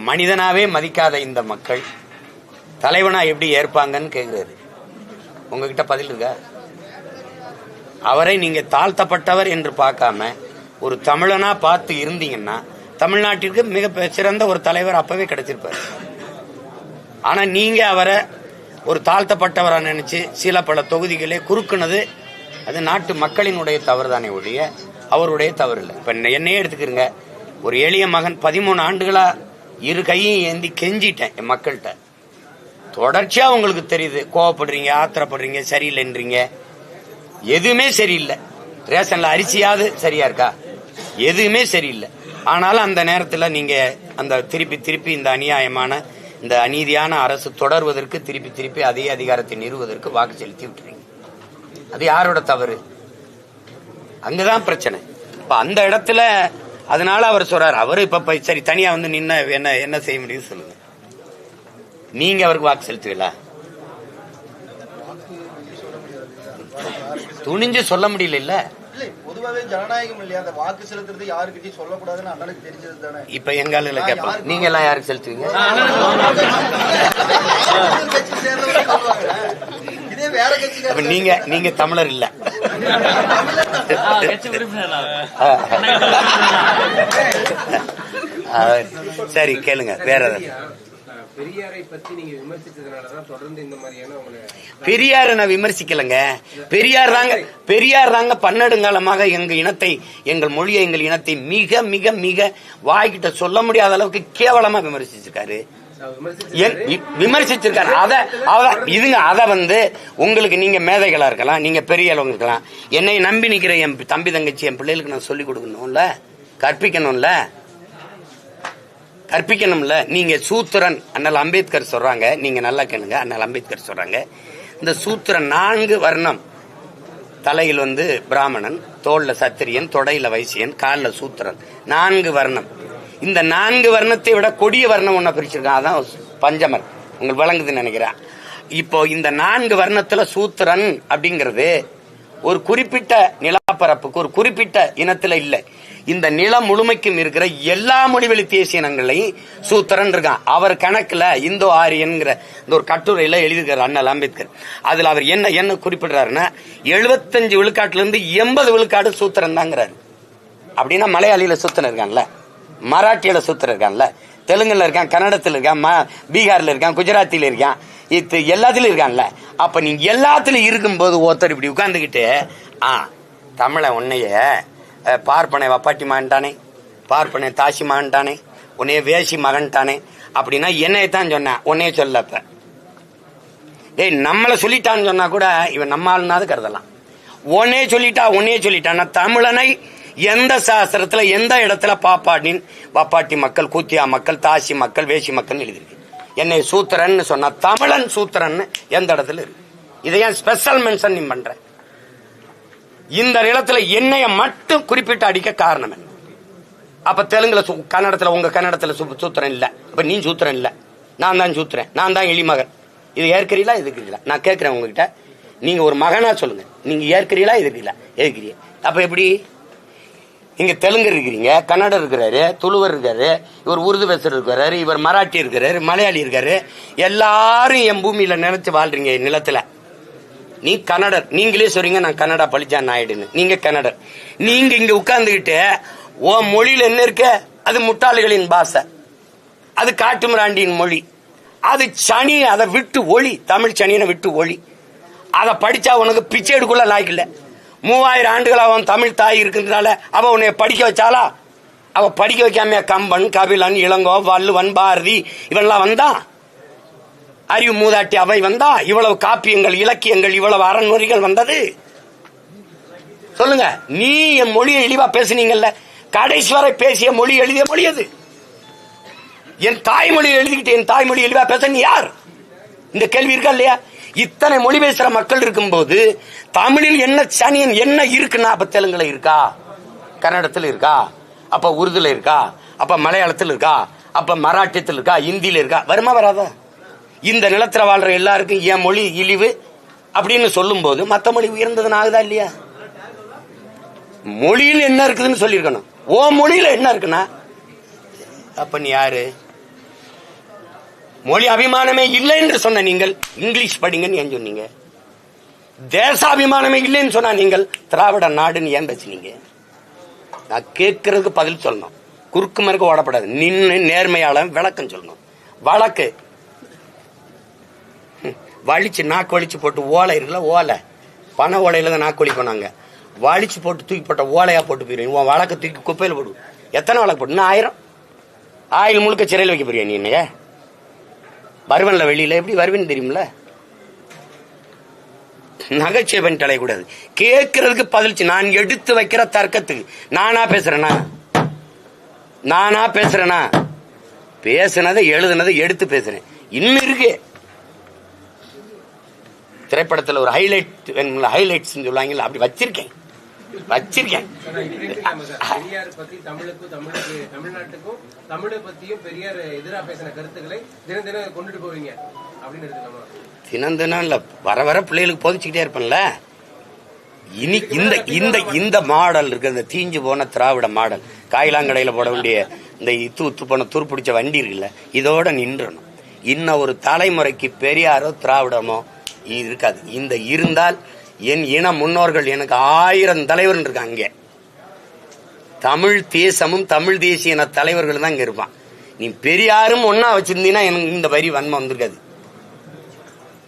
மனிதனாவே மதிக்காத இந்த மக்கள் தலைவனா எப்படி ஏற்பாங்கன்னு கேட்கிறாரு. உங்ககிட்ட பதில் இருக்கா? அவரை நீங்க தாழ்த்தப்பட்டவர் என்று பார்க்காம ஒரு தமிழனா பார்த்து இருந்தீங்கன்னா தமிழ்நாட்டிற்கு மிக சிறந்த ஒரு தலைவர் அப்பவே கிடைச்சிருப்பாரு. ஆனா நீங்க அவரை ஒரு தாழ்த்தப்பட்டவரா நினைச்சு சில பல தொகுதிகளே குறுக்குனது அது நாட்டு மக்களினுடைய தவறு தானே ஒழிய அவருடைய தவறு இல்லை. இப்ப என்னையே எடுத்துக்கிறங்க, ஒரு எளிய மகன் 13 ஆண்டுகளா இரு கையும் ஏந்தி கெஞ்சிட்டேன் என் மக்கள்கிட்ட. தொடர்ச்சியா உங்களுக்கு தெரியுது, கோவப்படுறீங்க, ஆத்திரப்படுறீங்க, சரியில்லைன்றீங்க. எதுவுமே சரியில்லை. ரேஷன்ல அரிசியாவது சரியா இருக்கா? எதுவுமே சரியில்லை. ஆனாலும் அந்த நேரத்தில் நீங்க அந்த திருப்பி இந்த அநியாயமான இந்த அநீதியான அரசு தொடர்வதற்கு திருப்பி அதே அதிகாரத்தை நிறுவுவதற்கு வாக்கு செலுத்தி விட்டுறீங்க. அது யாரோட தவறு? அங்கதான் பிரச்சனை. இப்ப அந்த இடத்துல அதனால அவர் சொல்றாரு, அவரு இப்ப சரி தனியா வந்து நின்ன என்ன செய்ய முடியும் சொல்லுங்க. நீங்க அவருக்கு வாக்கு செலுத்துவீங்களா? துணிஞ்சு சொல்ல முடியல. இல்ல பொதுவாகவே ஜனநாயகம் இல்லையா, அந்த வாக்கு செலுத்துறது யாருக்கிட்டையும் சொல்லக்கூடாதுன்னு அண்ணனுக்கு தெரிஞ்சது தானே. இப்ப எங்க ஆளுல கேட்பாங்க, நீங்க எல்லாம் யாருக்கு செலுத்துவீங்க? இதே வேற கட்சி. நீங்க தமிழர் இல்ல. சரி கேளுங்க வேற ஏதாவது. பெரியாரை பத்தி நீங்க விமர்சிச்சதுனாலதான் தொடர்ந்து இந்த மாதிரியான பெரியார நான் விமர்சிக்கலங்க. பெரியார் தாங்க பன்னெடுங்காலமாக எங்க இனத்தை, எங்கள் மொழியை, எங்கள் இனத்தை மிக மிக மிக வாய்கிட்ட சொல்ல முடியாத அளவுக்கு கேவலமா விமர்சிச்சிருக்காரு. அத வந்து உங்களுக்கு நீங்க மேதைகளா இருக்கலாம், நீங்க பெரிய அளவுங்க இருக்கலாம். என்னை நம்பி நிக்கிற என் தம்பி தங்கச்சி என் பிள்ளைகளுக்கு நான் சொல்லிக் கொடுக்கணும்ல, கற்பிக்கணும்ல. நீங்க சூத்திரன் அண்ணல் அம்பேத்கர் சொல்றாங்க, நீங்க நல்லா கேளுங்க. அண்ணல் அம்பேத்கர் சொல்றாங்க, இந்த சூத்திரன் 4 வர்ணம். தலையில் வந்து பிராமணன், தோல்ல சத்திரியன், தொடையில வைசியன், காலில் சூத்திரன். 4 வர்ணம். இந்த 4 வர்ணத்தை விட கொடிய வர்ணம் ஒன்ன பிரிச்சிருக்கான், அதான் பஞ்சமர். உங்களுக்கு வழங்குதுன்னு நினைக்கிறேன். இப்போ இந்த 4 வர்ணத்துல சூத்திரன் அப்படிங்கிறது ஒரு குறிப்பிட்ட நிலப்பரப்புக்கு, ஒரு குறிப்பிட்ட இனத்துல இல்லை, இந்த நிலம் முழுமைக்கும் இருக்கிற எல்லா மொழிவெளி தேசிய இனங்களையும் சூத்திரன் இருக்கான். அவர் கணக்குல இந்தோ ஆரியன்கிற இந்த ஒரு கட்டுரையில எழுதியிருக்காரு அண்ணல் அம்பேத்கர். அதுல அவர் என்ன குறிப்பிடுறாருன்னா 75 விழுக்காட்டுல இருந்து 80 விழுக்காடு சூத்திரன் தாங்கிறாரு. அப்படின்னா மலையாளியில சூத்திரன் இருக்கான்ல, மராட்டியில சூத்திரன் இருக்கான்ல, தெலுங்குல இருக்கான், கன்னடத்துல இருக்கான், பீகார்ல இருக்கான், குஜராத்தில இருக்கான், இது எல்லாத்திலும் இருக்கான்ல. அப்ப நீங்க எல்லாத்திலும் இருக்கும்போது ஒருத்தர் இப்படி உட்கார்ந்துகிட்டு தமிழ உன்னைய பார்ப்பனை வப்பாட்டி மகன்டானே, பார்ப்பனை தாசி மகன்டானே, உன்னைய வேசி மகன்டானே அப்படின்னா என்னையத்தான் சொன்னேன், உன்னைய சொல்லப்ப நம்மளை சொல்லிட்டான்னு சொன்னா கூட இவன் நம்ம ஆளுனாது கருதலாம். உன்னைய சொல்லிட்டான். தமிழனை எந்த சாஸ்திரத்துல எந்த இடத்துல வப்பாட்டி மக்கள், கூத்தியா மக்கள், தாசி மக்கள், வேசி மக்கள் எழுதிருக்கு. என்னை சூத்திரன் சொன்னா தமிழன் சூத்திரன் எந்த இடத்துல இருக்கு? இதை ஏன் ஸ்பெஷல் மென்ஷன் நீ பண்ற? இந்த நிலத்துல என்னைய மட்டும் குறிப்பிட்டு அடிக்க காரணம் என்ன? அப்ப தெலுங்குல கன்னடத்துல உங்க கன்னடத்துல சூத்திரன் இல்ல, அப்ப நீ சூத்திரன் இல்ல, நான் தான் சூத்திரன், நான் தான் எளிமகன். இது ஏற்கிறீங்களா எதிர்க்கிறீங்களா? நான் கேட்கிறேன் உங்ககிட்ட, நீங்க ஒரு மகனா சொல்லுங்க, நீங்க ஏற்கிறீங்களா எதிர்க்கிறீங்களா? எதிர்க்கிறீங்க. அப்ப எப்படி? இங்க தெலுங்கு இருக்கிறீங்க, கன்னடம் இருக்கிறாரு, துளுவர் இருக்காரு, இவர் உருது பேசுற இருக்கிறாரு, இவர் மராட்டி இருக்கிறாரு, மலையாளி இருக்காரு, எல்லாரும் என் பூமியில நினைச்சு வாழ்றீங்க நிலத்துல. நீ கன்னடர், நீங்களே சொல்றீங்க நான் கன்னடா பழிச்சா நாயுடுன்னு. நீங்க கன்னடர், நீங்க இங்க உட்கார்ந்துகிட்டு ஓ மொழியில என்ன இருக்க? அது முட்டாளிகளின் பாஷை, அது காட்டுமிராண்டியின் மொழி, அது சனி, அதை விட்டு ஒளி, தமிழ் சனியனை விட்டு ஒளி. அதை படிச்சா உனக்கு பிச்சை எடுக்குள்ள லாய்க்கு இல்ல. 3000 ஆண்டுகள் அவன் தமிழ் தாய் இருக்கிறதுனால அவ உன்னை படிக்க வச்சாலா? அவ படிக்க வைக்காம கம்பன், கபிலன், இளங்கோ, வள்ளுவன், பாரதி இவெல்லாம் வந்தான்? அறிவு மூதாட்டி அவை வந்தா? இவ்வளவு காப்பியங்கள், இலக்கியங்கள், இவ்வளவு அறநெறிகள் வந்தது? சொல்லுங்க. நீ என் மொழியை இழிவா பேசுனீங்கல்ல, கடைசி வரை பேசிய மொழி, எழுதிய மொழி அது. என் தாய்மொழியை எழுதிக்கிட்டு என் தாய்மொழி இழிவா பேச நீ யார்? இந்த கேள்வி இருக்கா இல்லையா? இத்தனை மொழி பேசுற மக்கள் இருக்கும்போது தமிழில் என்ன சனியன் என்ன இருக்குன்னா, அப்ப தெலுங்குல இருக்கா, கன்னடத்தில் இருக்கா, அப்ப உருதுல இருக்கா, அப்ப மலையாளத்தில் இருக்கா, அப்ப மராட்டியத்தில் இருக்கா, இந்தியில இருக்கா, வருமா வராதா? இந்த நிலத்துல வாழ்ற எல்லாருக்கும் என் மொழி இழிவு அப்படின்னு சொல்லும் போது மத்த மொழி உயர்ந்ததுன்னு ஆகுதா இல்லையா? மொழியில் என்ன இருக்குதுன்னு சொல்லியிருக்கணும். ஓ மொழியில என்ன இருக்குன்னா அப்ப நீ யாரு? மொழி அபிமானமே இல்லை என்று சொன்ன நீங்கள் இங்கிலீஷ் படிங்கன்னு ஏன் சொன்னீங்க? தேசாபிமானமே இல்லைன்னு சொன்னா நீங்கள் திராவிட நாடுன்னு ஏன் பேசுனீங்க? நான் கேட்கறதுக்கு பதில் சொல்லணும். குறுக்கு மறுக்க ஓடப்படாது. நின்று நேர்மையாளன் விளக்கம் சொல்லணும். வழக்கு வலிச்சு நாக்கு வலிச்சு போட்டு ஓலை இருக்குல்ல, ஓலை பண ஓலையில தான் நாக்கு வலிப்போம் நாங்க. வலிச்சு போட்டு தூக்கி போட்ட ஓலையா போட்டு போயிருவீங்க. உன் வழக்க தூக்கி குப்பையில போடு. எத்தனை வழக்கு போட்டு? இன்னும் 1000 முழுக்க சிறையில் வைக்க போறியா நீ? என்னைய வருவன்ல வெளியில எப்படி வருவேன்னு தெரியுமில்ல? நகைச்சுவை பண்ணிட்டு அலையக்கூடாது. கேட்கறதுக்கு பதில்ச்சு. நான் எடுத்து வைக்கிற தர்க்கத்துக்கு நானா பேசுறேனா? பேசுனதை எழுதுனதை எடுத்து பேசுறேன். இன்னும் இருக்கு திரைப்படத்தில் ஒரு ஹைலைட்ஸ் சொல்லுவாங்கல்ல, அப்படி வச்சிருக்கேன். பெரியார் பத்தி தமிழுக்கும் தமிழ்நாட்டுக்கும் தமிழை பத்தியும் பெரியார் எதிராக பேசின கருத்துக்களை தினம் தினம் கொண்டுட்டு போவீங்க அப்படின்னு எடுத்துக்கலாமா? தினம் தினம் இல்ல, வர வர பிள்ளைகளுக்கு போதிச்சுக்கிட்டே இருப்பேன்ல. இனி இந்த மாடல் இருக்கு, இந்த தீஞ்சு போன திராவிட மாடல், காயிலாங்கடையில போட வேண்டிய இந்த உத்து போன துருப்பிடிச்ச வண்டி இருக்குல்ல, இதோட நின்றணும். இன்னும் ஒரு தலைமுறைக்கு பெரியாரோ திராவிடமோ இருக்காது. இந்த இருந்தால் என் இன முன்னோர்கள் எனக்கு 1000 தலைவர் இருக்காங்க. தமிழ் தேசமும் தமிழ் தேசிய இன தலைவர்கள் தான் இங்க இருப்பான். நீ பெரியாரும் ஒன்னா வச்சிருந்தீங்கன்னா எனக்கு இந்த வரி வன்மம் வந்திருக்காது.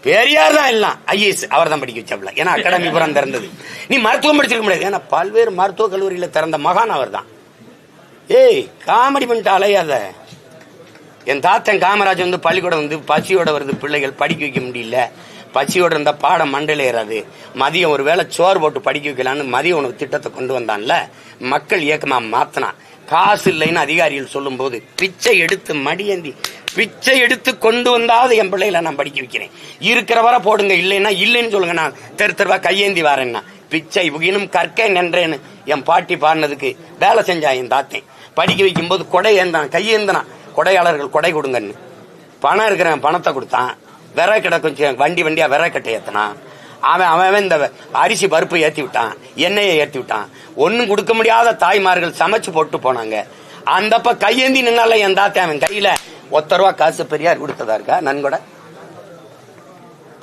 பெரியார் தான் எல்லாம் ஐஏஎஸ் அவர் தான் படிக்க வச்சாப்ல. ஏன்னா அகாடமி புறம் திறந்தது. நீ மருத்துவம் படிச்சிருக்க முடியாது. ஏன்னா பல்வேறு மருத்துவ கல்லூரியில திறந்த மகான் அவர் தான். ஏய் காமெடி பண்ணிட்டு அலையாத. என் தாத்தன் காமராஜ் வந்து பள்ளிக்கூடம் வந்து பசியோட வருது, பிள்ளைகள் படிக்க வைக்க முடியல, பசியோட இருந்தா பாடம் மண்டல ஏறாது, மதியம் ஒரு வேளை சோறு போட்டு படிக்க வைக்கலான்னு மதிய உணவு திட்டத்தை கொண்டு வந்தான்ல, மக்கள் இயக்கமா மாத்தினான். காசு இல்லைன்னு அதிகாரிகள் சொல்லும் போது பிச்சை எடுத்து மடியேந்தி பிச்சை எடுத்து கொண்டு வந்தாவது என் பிள்ளைகளை நான் படிக்க வைக்கிறேன். இருக்கிற வர போடுங்க, இல்லைன்னா இல்லைன்னு சொல்லுங்க, நான் தெருவா கையேந்தி வரேன்னா. பிச்சை புகினும் கற்கை நின்றேன்னு என் பாட்டி பாடினதுக்கு வேலை செஞ்சா என் தாத்தேன். படிக்க வைக்கும் போது கொடை ஏந்தான், கையேந்தனா, கொடையாளர்கள் கொடை கொடுங்கன்னு. பணம் இருக்கிறவன் பணத்தை கொடுத்தான், விரை கடை கொஞ்சம் வண்டியா விரை கட்டை ஏத்தினான். அவன் இந்த அரிசி பருப்பு ஏத்தி விட்டான், எண்ணெயை ஏத்தி விட்டான். ஒன்னும் கொடுக்க முடியாத தாய்மார்கள் சமைச்சு போட்டு போனாங்க. அந்தப்ப கையேந்தி நின்னால என் தாத்தா அவன் கையில ₹1 காசு பெரியார் கொடுத்ததா இருக்கா? நன்கொடை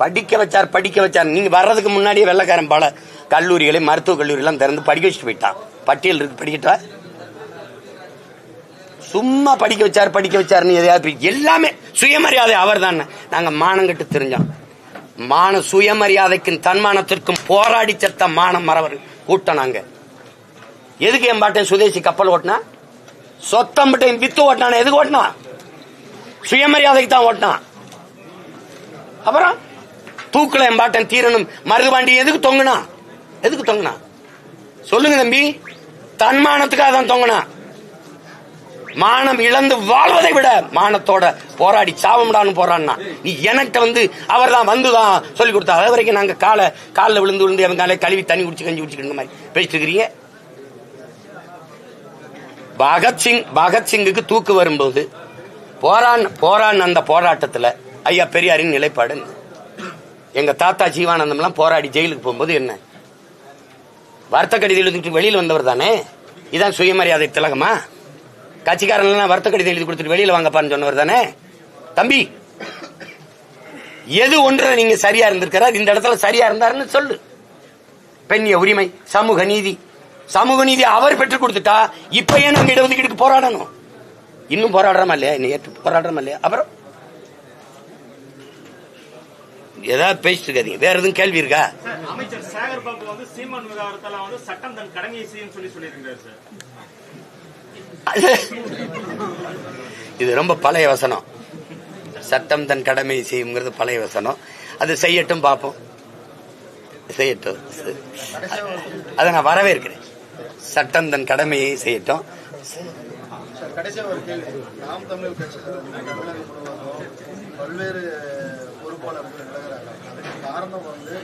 படிக்க வச்சார். நீங்க வர்றதுக்கு முன்னாடியே வெள்ளக்காரன் பல கல்லூரிகளை மருத்துவ கல்லூரி எல்லாம் திறந்து படிக்க வச்சுட்டு போயிட்டான். பட்டியல் இருக்கு, படிக்கட்டா? சும்மா படிக்க வச்சாருன்னு எதையாவது எல்லாமே சுயமரியாதை அவர் தான். நாங்க மானங்கட்டு தெரிஞ்சோம். சுயமரியாதைக்கும் தன்மானத்திற்கும் போராடி செத்த மானம் மறவர் கூட்டம் நாங்க. எதுக்கு என் பாட்டன் சுதேசி கப்பல் ஓட்டினா? சொத்தம்பட்டையும் வித்து ஓட்டினான. எதுக்கு ஓட்டினா? சுயமரியாதைக்கு தான் ஓட்டினான். அப்புறம் தூக்குல என் பாட்டன் தீரனும் மருதுபாண்டி எதுக்கு தொங்குனா சொல்லுங்க தம்பி. தன்மானத்துக்காக தான் தொங்குனா. மானம் இழந்து வாழ்வதை விட மானத்தோட போராடி சாவம்டான்னு போறான்னா நீ என்கிட்ட வந்து அவர் தான் வந்துதான் சொல்லி கொடுத்தா. அது வரைக்கும் நாங்க காலில் விழுந்து அவங்க காலை கழுவி தண்ணி குடிச்சு கஞ்சி குடிச்சுக்கிற மாதிரி பேசிட்டு இருக்கிறீங்க. பகத்சிங்குக்கு தூக்கு வரும்போது போரான் அந்த போராட்டத்துல ஐயா பெரியாரின் நிலைப்பாடு. எங்க தாத்தா ஜீவானந்தம் எல்லாம் போராடி ஜெயிலுக்கு போகும்போது என்ன வருத்த கடிதம் எழுதிட்டு வெளியில வந்தவர் தானே. இதான் சுயமரியாதை திலகமா? கட்சிக்காரன் வருத்த கடிதம் எழுதி கொடுத்துட்டு வெளியில வாங்கப்பான்னு சொன்னவர் தானே. தம்பி எது ஒன்று நீங்க சரியா இருந்திருக்கிறார், இந்த இடத்துல சரியா இருந்தாருன்னு சொல்லு. பெண்ணிய உரிமை, சமூக நீதி அவர் பெற்றுக் கொடுத்துட்டா இப்ப ஏன் நம்ம இடஒதுக்கீடுக்கு போராடணும்? இன்னும் போராடுறோமா இல்லையா? இன்னும் போராடுறோமா இல்லையா? அப்புறம் ஏதாவது பேசிட்டு இருக்காதீங்க. வேற எதுவும் கேள்வி இருக்கா? அமைச்சர் சேகர் பாபு வந்து சீமான் விவகாரத்தால வந்து சட்டம் தன் கடமையை செய்யும் சொல்லியிருக்காரு சார். இது ரொம்ப பழைய வசனம். சட்டம் தன் கடமையை செய்யுங்கிறது பழைய வசனம். அது செய்யட்டும், பார்ப்போம். செய்யட்டும், அதை நான் வரவேற்கிறேன். சட்டம் தன் கடமையை செய்யட்டும். கடைசியா ஒரு கேள்வி. நாம் தமிழர் கட்சியில வந்து தமிழகம் முழுவதும் பல்வேறு பொறுப்பாளர்கள் விலகிறாங்க. அதுக்கு காரணம் வந்து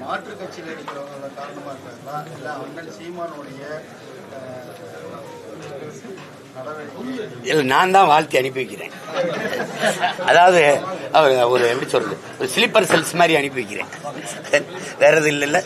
மாற்று கட்சியில் இருக்கிறவங்கள காரணமா இருக்காங்களா, இல்ல அண்ணன் சீமானுடைய இல்ல நான் தான் வாழ்த்தி அனுப்பி வைக்கிறேன். அதாவது ஒரு எப்படி சொல்றது, ஒரு ஸ்லீப்பர் செல்ஸ் மாதிரி அனுப்பி வைக்கிறேன். வேற எதுவும் இல்லைல்ல.